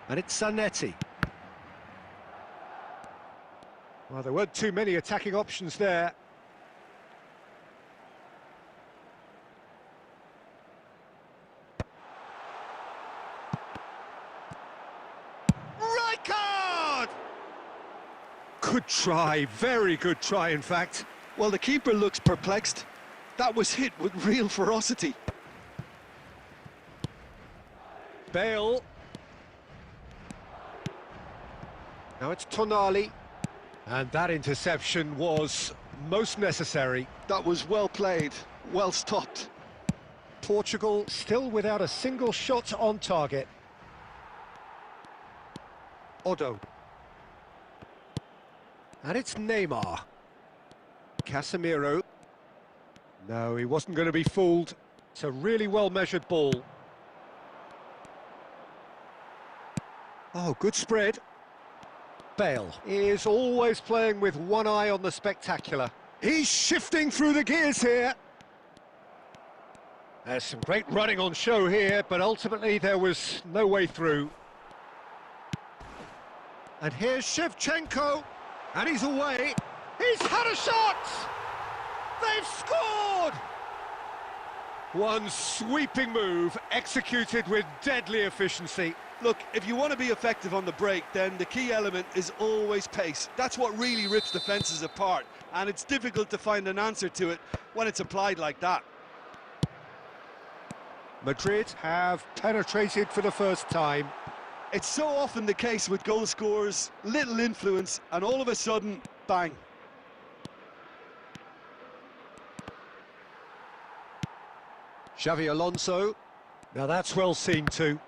And it's Zanetti. Well, there weren't too many attacking options there. Right card! Good try, very good try, in fact. Well, the keeper looks perplexed. That was hit with real ferocity. Bale. Now it's Tonali. And that interception was most necessary. That was well played, well stopped. Portugal still without a single shot on target. Odo. And it's Neymar. Casemiro. No, he wasn't going to be fooled. It's a really well-measured ball. Oh, good spread. Bale is always playing with one eye on the spectacular. He's shifting through the gears here. There's some great running on show here, but ultimately there was no way through. And here's Shevchenko, and he's away. He's had a shot! They've scored! One sweeping move, executed with deadly efficiency. Look, if you want to be effective on the break, then the key element is always pace. That's what really rips defences apart, and it's difficult to find an answer to it when it's applied like that. Madrid have penetrated for the first time. It's so often the case with goal scorers, little influence, and all of a sudden, bang. Xavi Alonso. Now that's well seen too.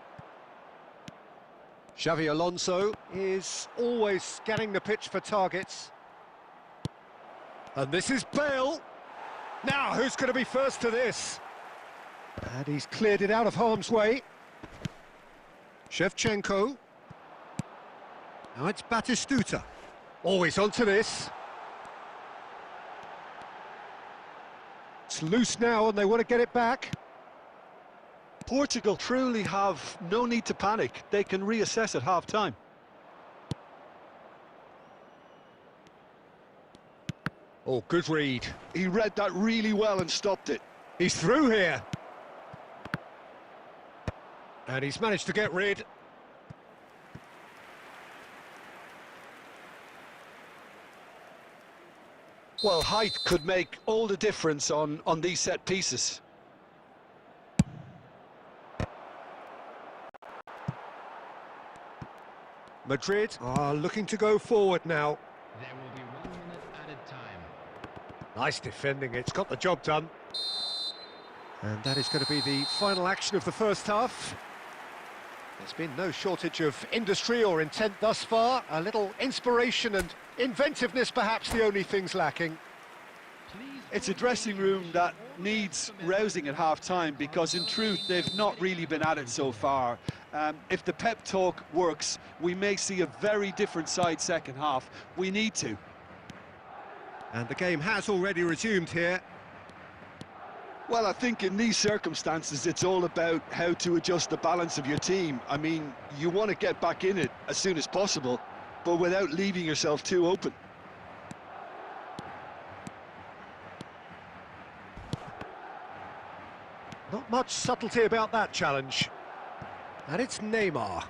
Xavi Alonso is always scanning the pitch for targets. And this is Bale. Now, who's going to be first to this? And he's cleared it out of harm's way. Shevchenko. Now it's Batistuta. Always onto this. It's loose now and they want to get it back. Portugal truly have no need to panic. They can reassess at half-time. Oh, good read. He read that really well and stopped it. He's through here. And he's managed to get rid. Well, height could make all the difference on these set pieces. Madrid are looking to go forward now. There will be 1 minute added time. Nice defending, it's got the job done. And that is going to be the final action of the first half. There's been no shortage of industry or intent thus far. A little inspiration and inventiveness perhaps the only things lacking. It's a dressing room that needs rousing at half-time because in truth they've not really been at it so far. If the pep talk works, we may see a very different side second half. We need to. And the game has already resumed here. Well, I think in these circumstances it's all about how to adjust the balance of your team. I mean, you want to get back in it as soon as possible, but without leaving yourself too open. Not much subtlety about that challenge. And it's Neymar.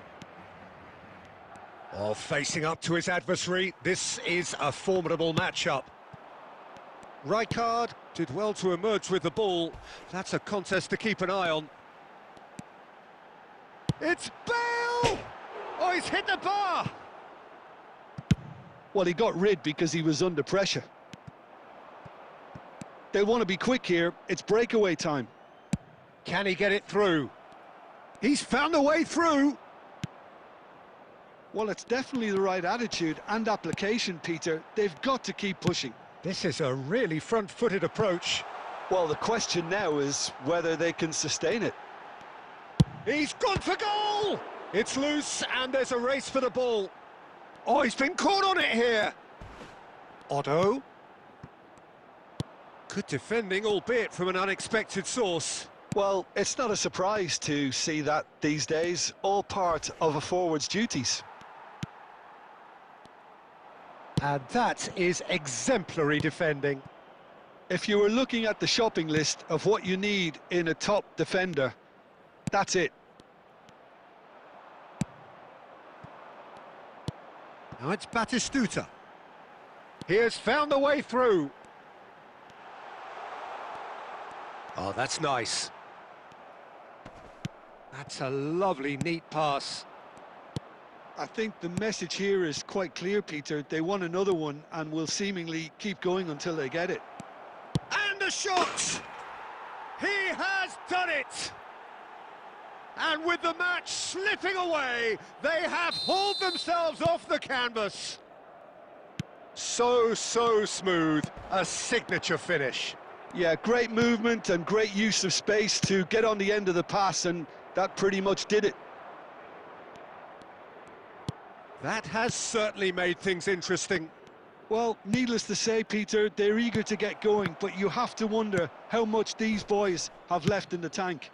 Oh, facing up to his adversary, this is a formidable matchup. Rijkaard did well to emerge with the ball. That's a contest to keep an eye on. It's Bale! Oh, he's hit the bar! Well, he got rid because he was under pressure. They want to be quick here. It's breakaway time. Can he get it through? He's found a way through! Well, it's definitely the right attitude and application, Peter. They've got to keep pushing. This is a really front-footed approach. Well, the question now is whether they can sustain it. He's gone for goal! It's loose and there's a race for the ball. Oh, he's been caught on it here. Otto. Good defending, albeit from an unexpected source. Well, it's not a surprise to see that these days, all part of a forward's duties. And that is exemplary defending. If you were looking at the shopping list of what you need in a top defender, that's it. Now it's Batistuta. He has found the way through. Oh, that's nice. That's a lovely, neat pass. I think the message here is quite clear, Peter. They want another one and will seemingly keep going until they get it. And a shot! He has done it! And with the match slipping away, they have hauled themselves off the canvas. So smooth. A signature finish. Yeah, great movement and great use of space to get on the end of the pass, and that pretty much did it. That has certainly made things interesting. Well, needless to say, Peter, they're eager to get going, but you have to wonder how much these boys have left in the tank.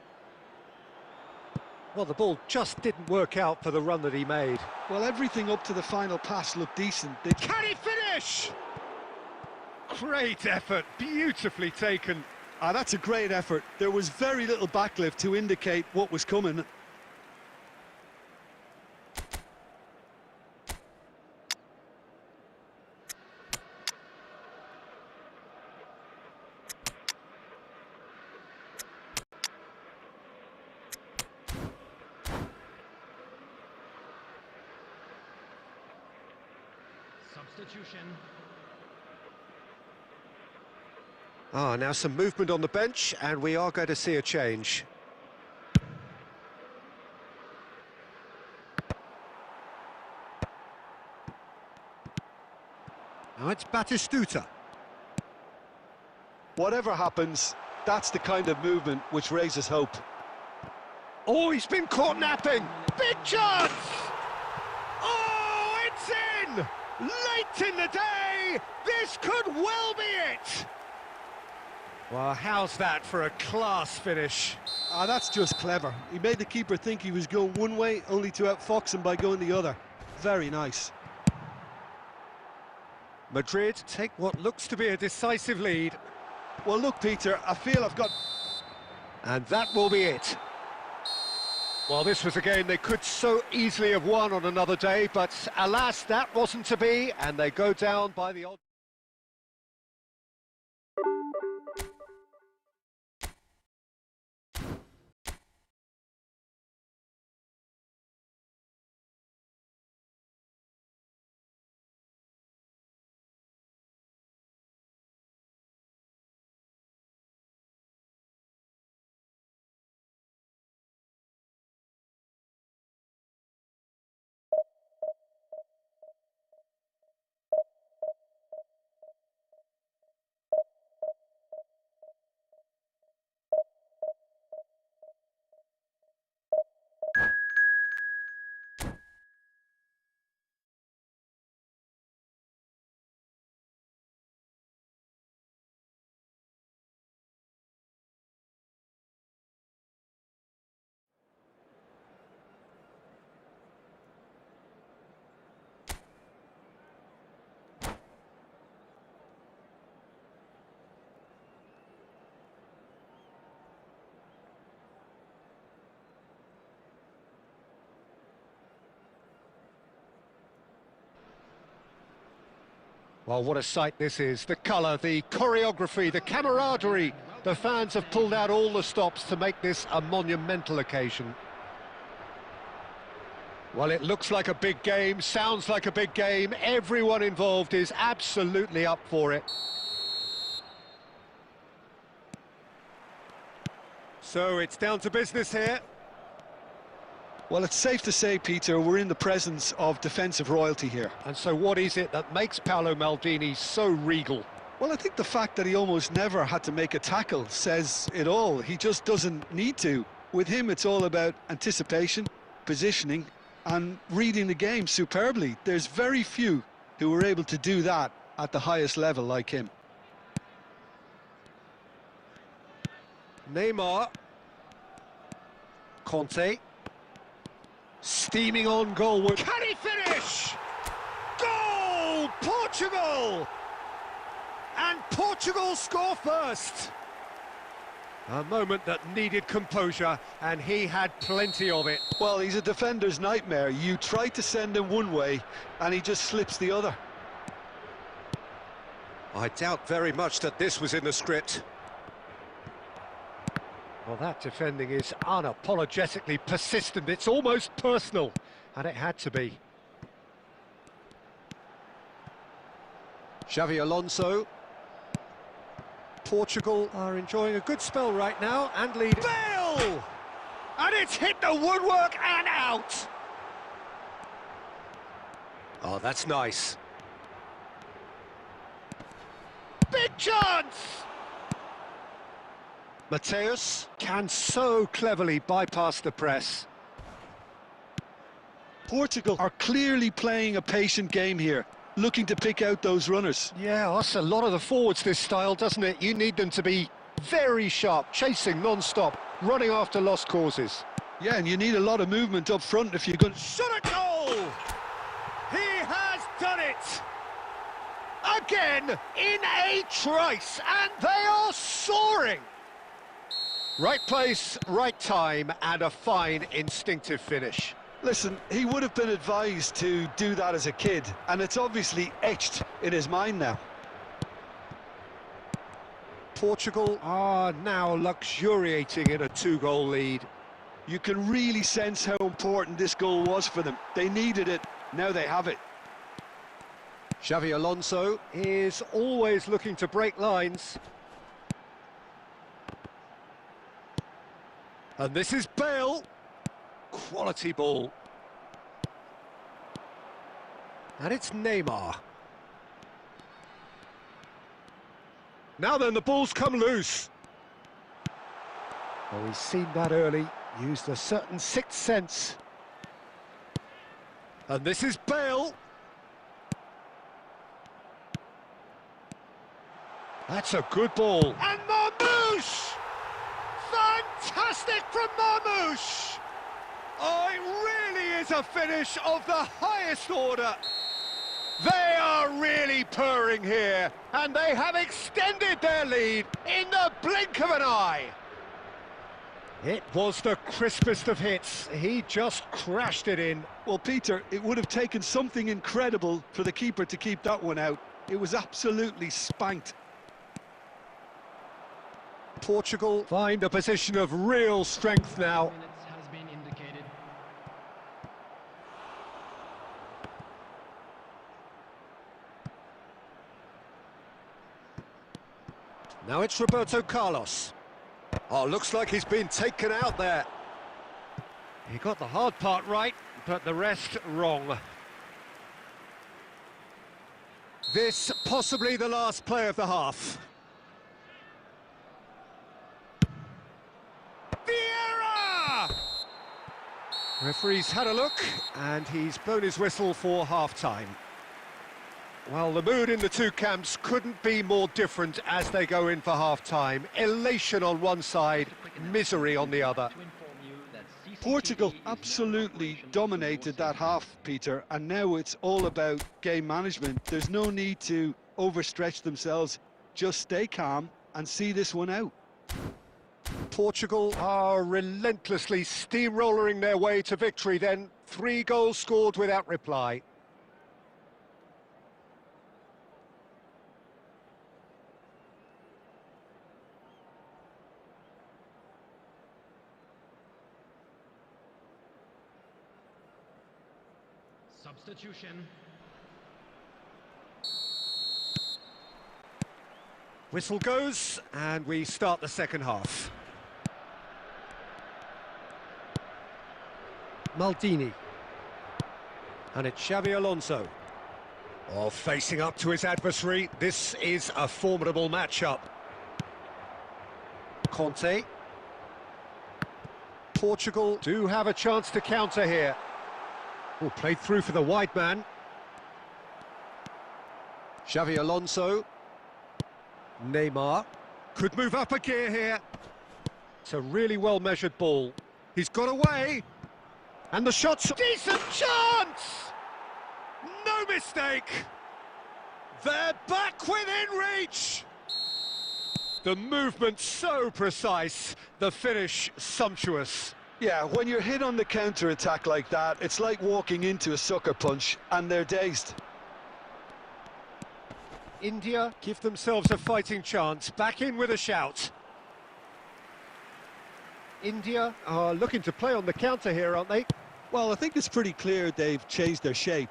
Well, the ball just didn't work out for the run that he made. Well, everything up to the final pass looked decent. Can he finish? Great effort, beautifully taken. That's a great effort. There was very little backlift to indicate what was coming. substitution. Now some movement on the bench, and we are going to see a change. Now it's Batistuta. Whatever happens, that's the kind of movement which raises hope. Oh, he's been caught napping! Big chance! Oh, it's in! Late in the day, this could well be it! Well, how's that for a class finish? That's just clever. He made the keeper think he was going one way, only to outfox him by going the other. Very nice. Madrid take what looks to be a decisive lead. Well, look, Peter, I feel I've got... And that will be it. Well, this was a game they could so easily have won on another day, but alas, that wasn't to be, and they go down by the odd... Well, what a sight this is. The colour, the choreography, the camaraderie. The fans have pulled out all the stops to make this a monumental occasion. Well, it looks like a big game, sounds like a big game. Everyone involved is absolutely up for it. So it's down to business here. Well, it's safe to say, Peter, we're in the presence of defensive royalty here. And so what is it that makes Paolo Maldini so regal? Well, I think the fact that he almost never had to make a tackle says it all. He just doesn't need to. With him, it's all about anticipation, positioning, and reading the game superbly. There's very few who were able to do that at the highest level like him. Neymar. Conte. Steaming on goalward. Can he finish? Goal! Portugal! And Portugal score first. A moment that needed composure, and he had plenty of it. Well, he's a defender's nightmare. You try to send him one way, and he just slips the other. I doubt very much that this was in the script. Well, that defending is unapologetically persistent. It's almost personal, and it had to be. Xavi Alonso. Portugal are enjoying a good spell right now and lead. Bale! And it's hit the woodwork and out! Oh, that's nice. Big chance! Mateus can so cleverly bypass the press. Portugal are clearly playing a patient game here, looking to pick out those runners. Yeah, that's a lot of the forwards, this style, doesn't it? You need them to be very sharp, chasing non-stop, running after lost causes. Yeah, and you need a lot of movement up front if you're going to... Shot a goal! He has done it! Again, in a trice, and they are soaring! Right place, right time, and a fine instinctive finish. Listen, he would have been advised to do that as a kid, and it's obviously etched in his mind now. Portugal are now luxuriating in a two-goal lead. You can really sense how important this goal was for them. They needed it, now they have it. Xavi Alonso is always looking to break lines. And this is Bale. Quality ball. And it's Neymar. Now then, the ball's come loose. Oh, he's seen that early, used a certain sixth sense. And this is Bale. That's a good ball. And Marmoush! Fantastic from Marmoush! Oh, it really is a finish of the highest order. They are really purring here, and they have extended their lead in the blink of an eye. It was the crispest of hits. He just crashed it in. Well, Peter, it would have taken something incredible for the keeper to keep that one out. It was absolutely spanked. Portugal find a position of real strength now. Minutes has been indicated. Now it's Roberto Carlos. Oh, looks like he's been taken out there. He got the hard part right, but the rest wrong. This possibly the last play of the half. Vieira! Referee's had a look, and he's blown his whistle for half-time. Well, the mood in the two camps couldn't be more different as they go in for half-time. Elation on one side, misery on the other. Portugal absolutely dominated that half, Peter, and now it's all about game management. There's no need to overstretch themselves. Just stay calm and see this one out. Portugal are relentlessly steamrolling their way to victory then. 3 goals scored without reply. Substitution. Whistle goes, and we start the second half. Maldini. And it's Xavi Alonso. Oh, facing up to his adversary. This is a formidable matchup. Conte. Portugal do have a chance to counter here. Oh, played through for the wide man. Xavi Alonso. Neymar. Could move up a gear here. It's a really well-measured ball. He's got away. And the shot's... Decent chance! No mistake! They're back within reach! The movement so precise, the finish sumptuous. Yeah, when you're hit on the counter-attack like that, it's like walking into a sucker punch, and they're dazed. India give themselves a fighting chance, back in with a shout. India are looking to play on the counter here, aren't they? Well, I think it's pretty clear they've changed their shape,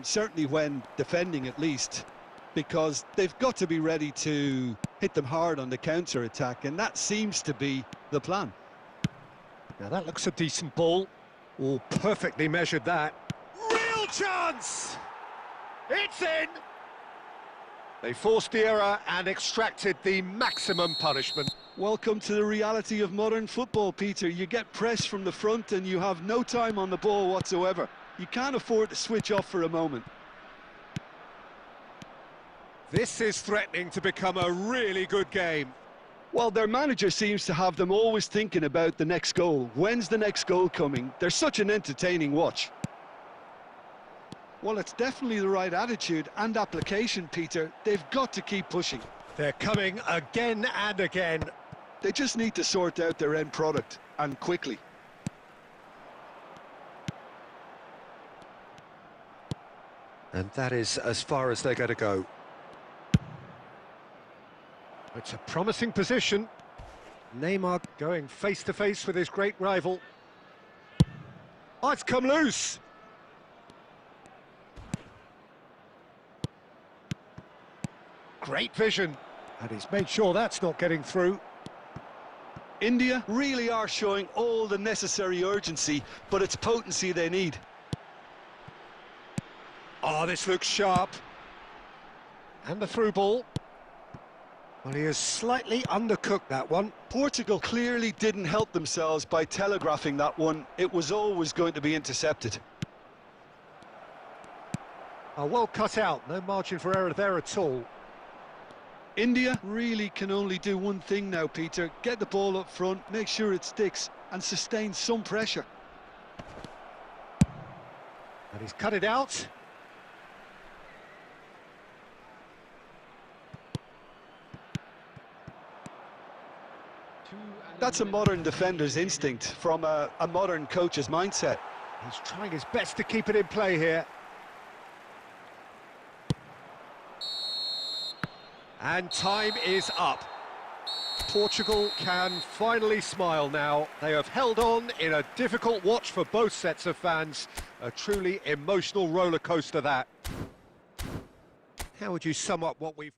certainly when defending at least, because they've got to be ready to hit them hard on the counter-attack, and that seems to be the plan. Now that looks a decent ball. Oh, perfectly measured that. Real chance! It's in! They forced the error and extracted the maximum punishment. Welcome to the reality of modern football, Peter. You get pressed from the front and you have no time on the ball whatsoever. You can't afford to switch off for a moment. This is threatening to become a really good game. Well, their manager seems to have them always thinking about the next goal. When's the next goal coming? They're such an entertaining watch. Well, it's definitely the right attitude and application, Peter. They've got to keep pushing. They're coming again and again. They just need to sort out their end product, and quickly. And that is as far as they're going to go. It's a promising position. Neymar going face-to-face with his great rival. Oh, it's come loose. Great vision. And he's made sure that's not getting through. India really are showing all the necessary urgency, but it's potency they need. Oh, this looks sharp. And the through ball. Well, he has slightly undercooked that one. Portugal clearly didn't help themselves by telegraphing that one. It was always going to be intercepted. Oh, well cut out. No margin for error there at all. India really can only do one thing now, Peter. Get the ball up front, make sure it sticks, and sustain some pressure. And he's cut it out. That's a modern defender's instinct from a modern coach's mindset. He's trying his best to keep it in play here. And time is up. Portugal can finally smile now. They have held on in a difficult watch for both sets of fans. A truly emotional roller coaster, that. How would you sum up what we've...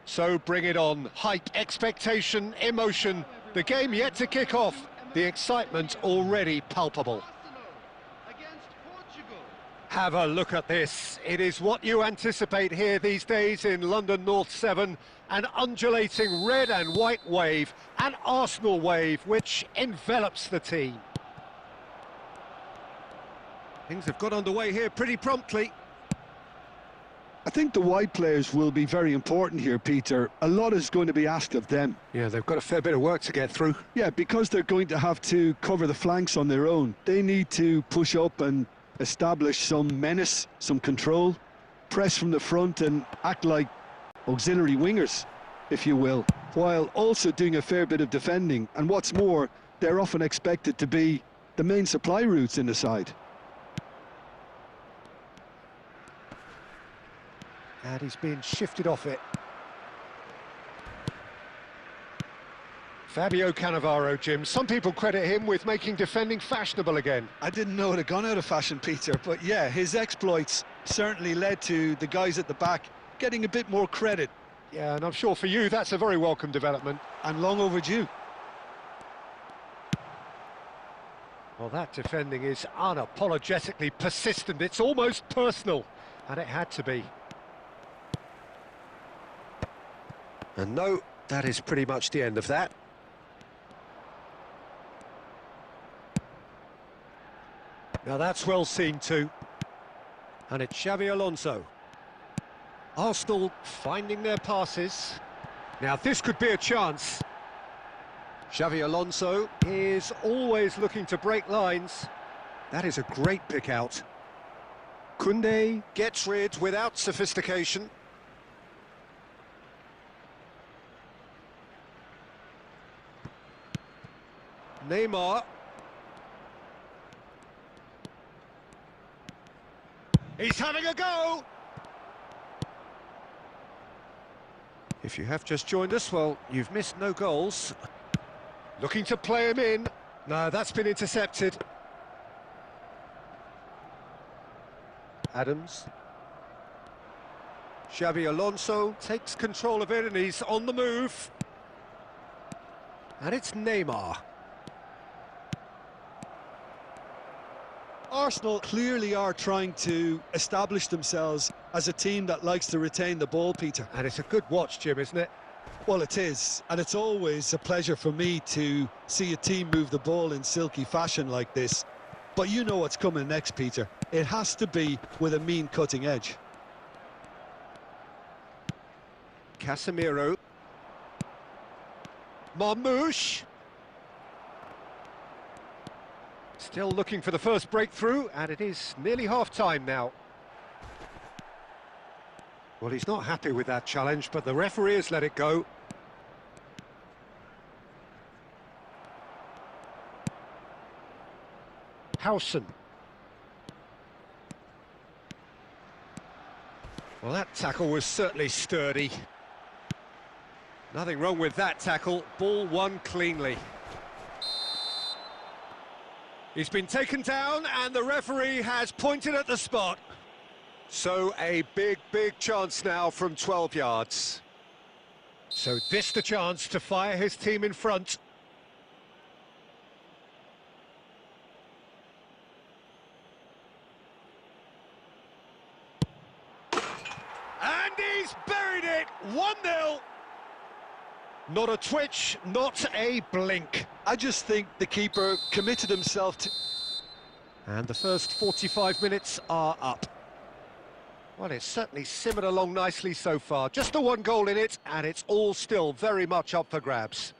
So bring it on. Hype, expectation, emotion. The game yet to kick off. The excitement already palpable. Have a look at this. It is what you anticipate here these days in London North 7. An undulating red and white wave, an Arsenal wave which envelops the team. Things have got underway here pretty promptly. I think the wide players will be very important here, Peter. A lot is going to be asked of them. Yeah, they've got a fair bit of work to get through. Yeah, because they're going to have to cover the flanks on their own. They need to push up and establish some menace, some control, press from the front and act like auxiliary wingers, if you will, while also doing a fair bit of defending. And what's more, they're often expected to be the main supply routes in the side. And he's being shifted off it. Fabio Cannavaro, Jim. Some people credit him with making defending fashionable again. I didn't know it had gone out of fashion, Peter, but yeah, his exploits certainly led to the guys at the back getting a bit more credit. Yeah, and I'm sure for you that's a very welcome development. And long overdue. Well, that defending is unapologetically persistent. It's almost personal, and it had to be. And no, that is pretty much the end of that. Now that's well seen too. And it's Xavi Alonso. Arsenal finding their passes. Now this could be a chance. Xavi Alonso is always looking to break lines. That is a great pick out. Koundé gets rid without sophistication. Neymar. He's having a go! If you have just joined us, well, you've missed no goals. Looking to play him in. No, that's been intercepted. Adams. Xabi Alonso takes control of it and he's on the move. And it's Neymar. Arsenal clearly are trying to establish themselves as a team that likes to retain the ball, Peter. And it's a good watch, Jim, isn't it? Well, it is, and it's always a pleasure for me to see a team move the ball in silky fashion like this. But you know what's coming next, Peter. It has to be with a mean cutting edge. Casemiro. Marmoush. Still looking for the first breakthrough, and it is nearly half-time now. Well, he's not happy with that challenge, but the referee has let it go. Howson. Well, that tackle was certainly sturdy. Nothing wrong with that tackle. Ball won cleanly. He's been taken down and the referee has pointed at the spot. So a big chance now from 12 yards. So this the chance to fire his team in front. And he's buried it, 1-0. Not a twitch, not a blink. I just think the keeper committed himself to... And the first 45 minutes are up. Well, it's certainly simmered along nicely so far. Just the one goal in it, and it's all still very much up for grabs.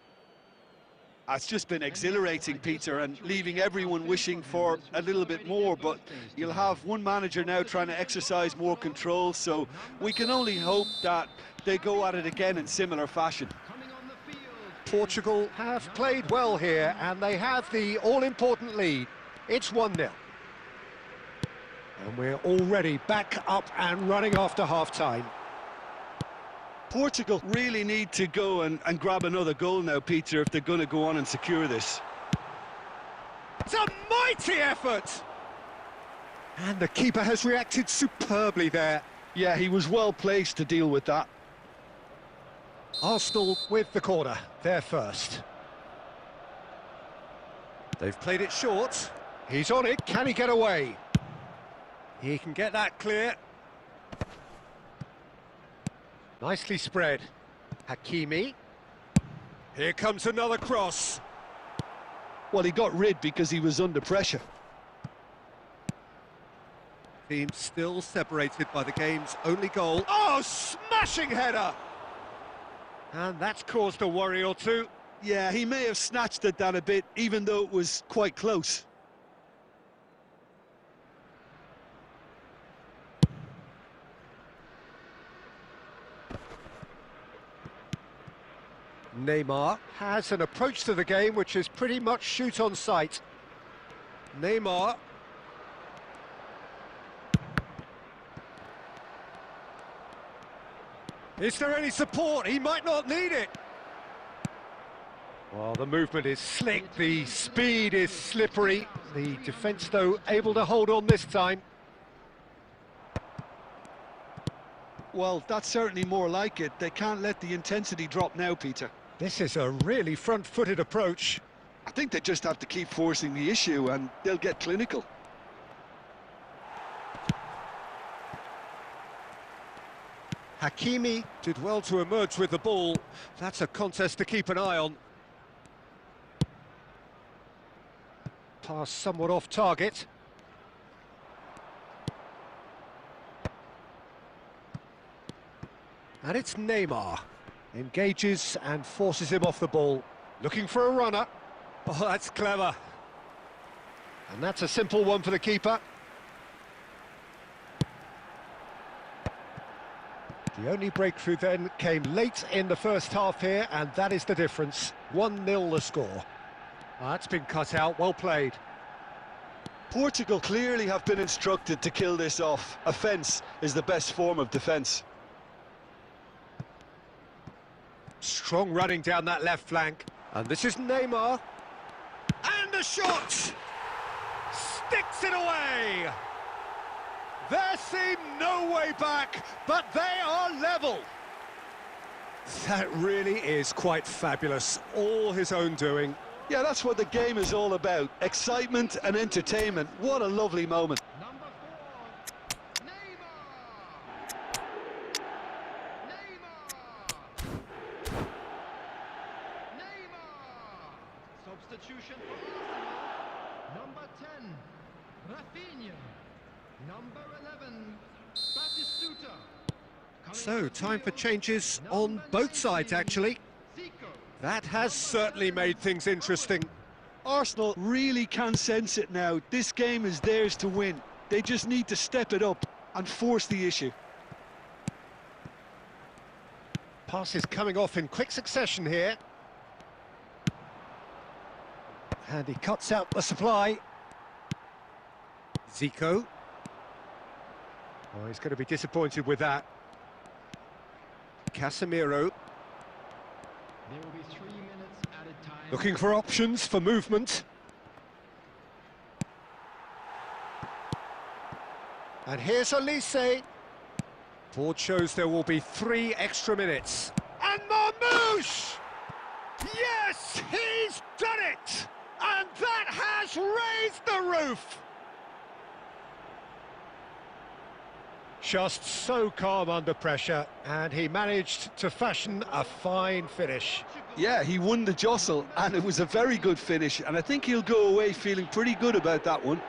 It's just been exhilarating, Peter, and leaving everyone wishing for a little bit more, but you'll have one manager now trying to exercise more control, so we can only hope that they go at it again in similar fashion. Portugal have played well here, and they have the all-important lead. It's 1-0. And we're already back up and running after half-time. Portugal really need to go and grab another goal now, Peter, if they're going to go on and secure this. It's a mighty effort! And the keeper has reacted superbly there. Yeah, he was well placed to deal with that. Arsenal with the corner, they're first. They've played it short. He's on it, can he get away? He can get that clear. Nicely spread. Hakimi. Here comes another cross. Well, he got rid because he was under pressure. Team still separated by the game's only goal. Oh, smashing header! And that's caused a worry or two. Yeah, he may have snatched at that a bit, even though it was quite close. Neymar has an approach to the game which is pretty much shoot on sight. Neymar. Is there any support? He might not need it. Well, the movement is slick, the speed is slippery. The defence, though, able to hold on this time. Well, that's certainly more like it. They can't let the intensity drop now, Peter. This is a really front-footed approach. I think they just have to keep forcing the issue and they'll get clinical. Hakimi did well to emerge with the ball. That's a contest to keep an eye on. Pass somewhat off target. And it's Neymar. Engages and forces him off the ball. Looking for a runner. Oh, that's clever. And that's a simple one for the keeper. The only breakthrough then came late in the first half here, and that is the difference. 1-0 the score. That's been cut out, well played. Portugal clearly have been instructed to kill this off. Offence is the best form of defence. Strong running down that left flank. And this is Neymar. And a shot! Sticks it away! Their seem no way back, but they are level. That really is quite fabulous, all his own doing. Yeah, that's what the game is all about. Excitement and entertainment. What a lovely moment. Number 4, Neymar. Neymar. Substitution for Arsenal. Number 10, Rafinha. Number 11, Batistuta. So, time for changes on both sides, actually. That has certainly made things interesting. Arsenal really can sense it now. This game is theirs to win. They just need to step it up and force the issue. Passes coming off in quick succession here. And he cuts out the supply. Zico. Oh, he's going to be disappointed with that. Casemiro. There will be 3 minutes at a time. Looking for options for movement. And here's Olise. Board shows there will be 3 extra minutes. And Marmouche! Yes, he's done it! And that has raised the roof! Just so calm under pressure, and he managed to fashion a fine finish. Yeah, he won the jostle, and it was a very good finish, and I think he'll go away feeling pretty good about that one.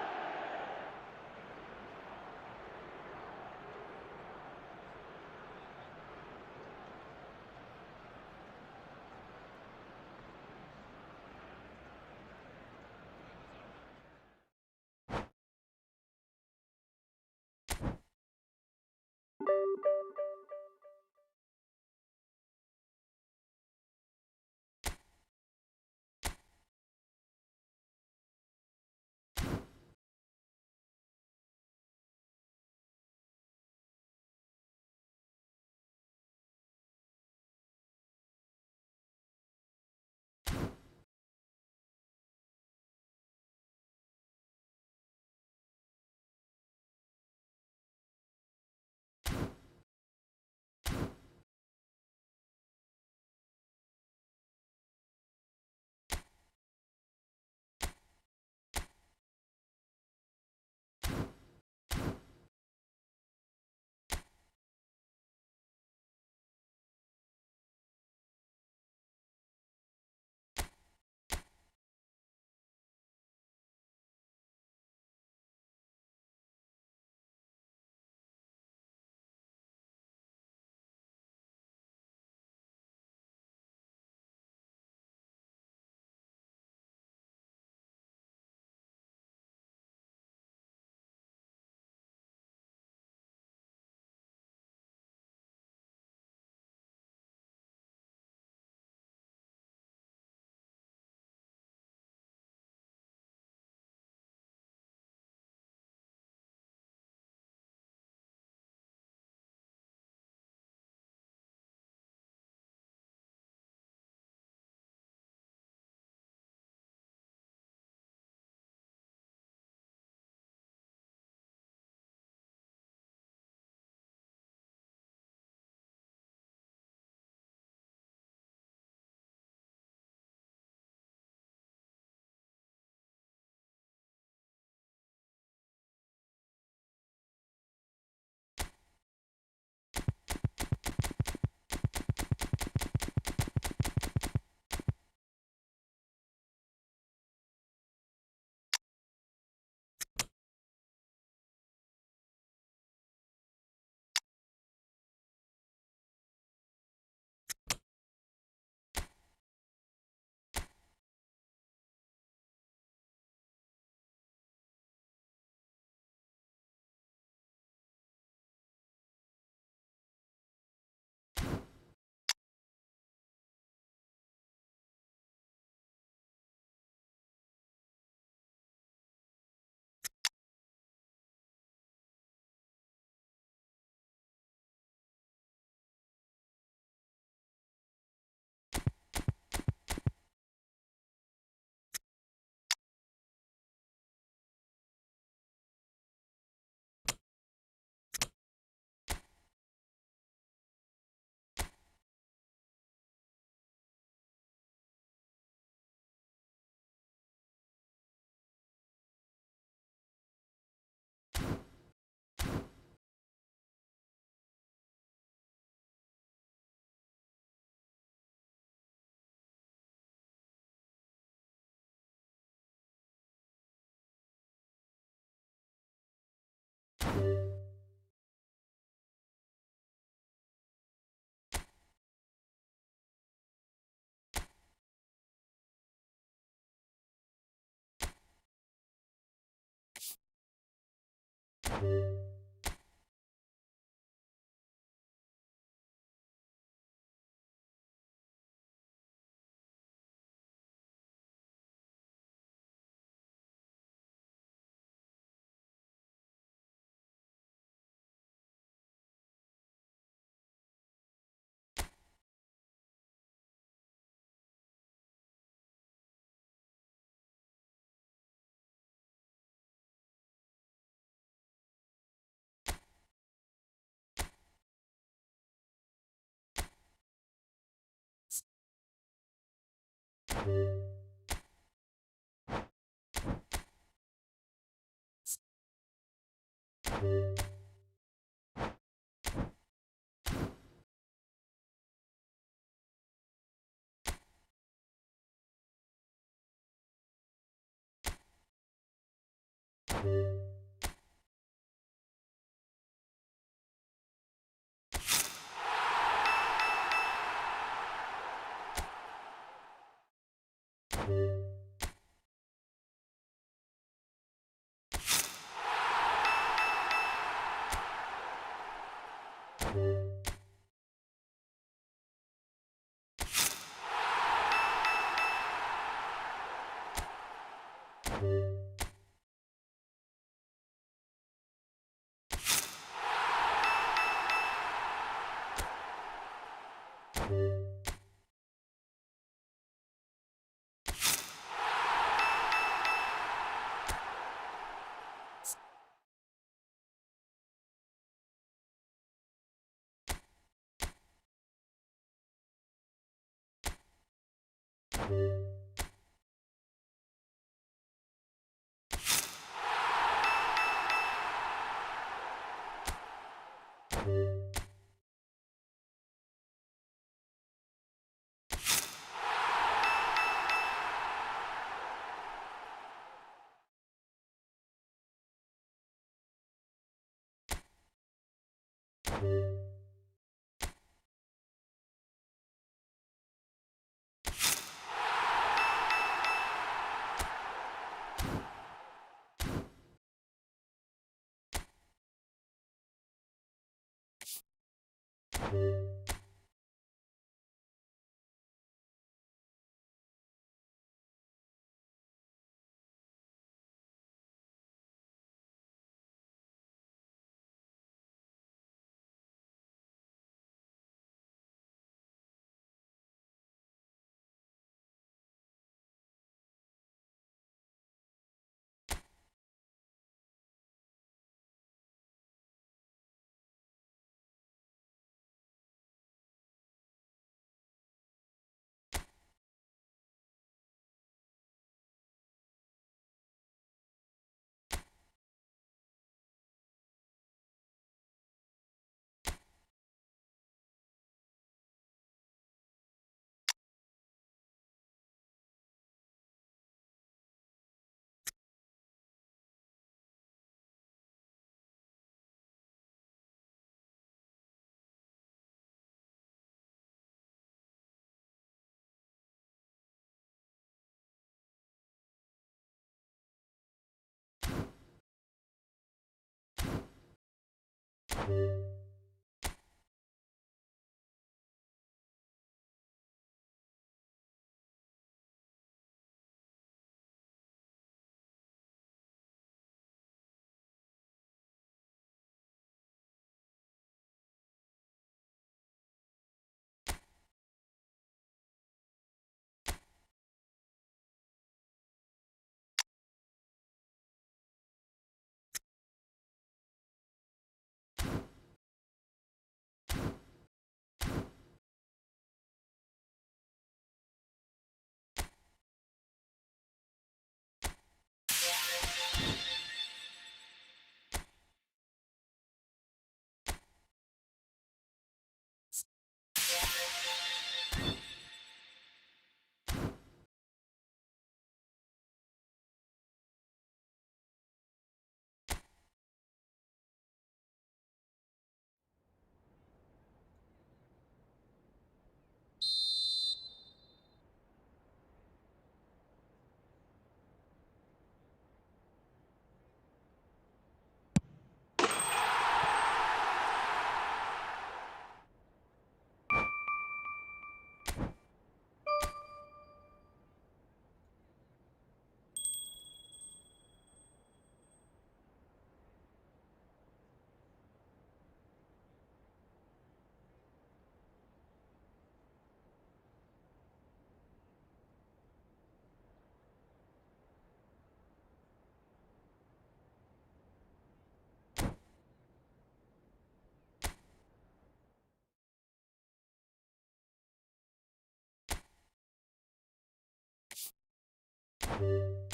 it.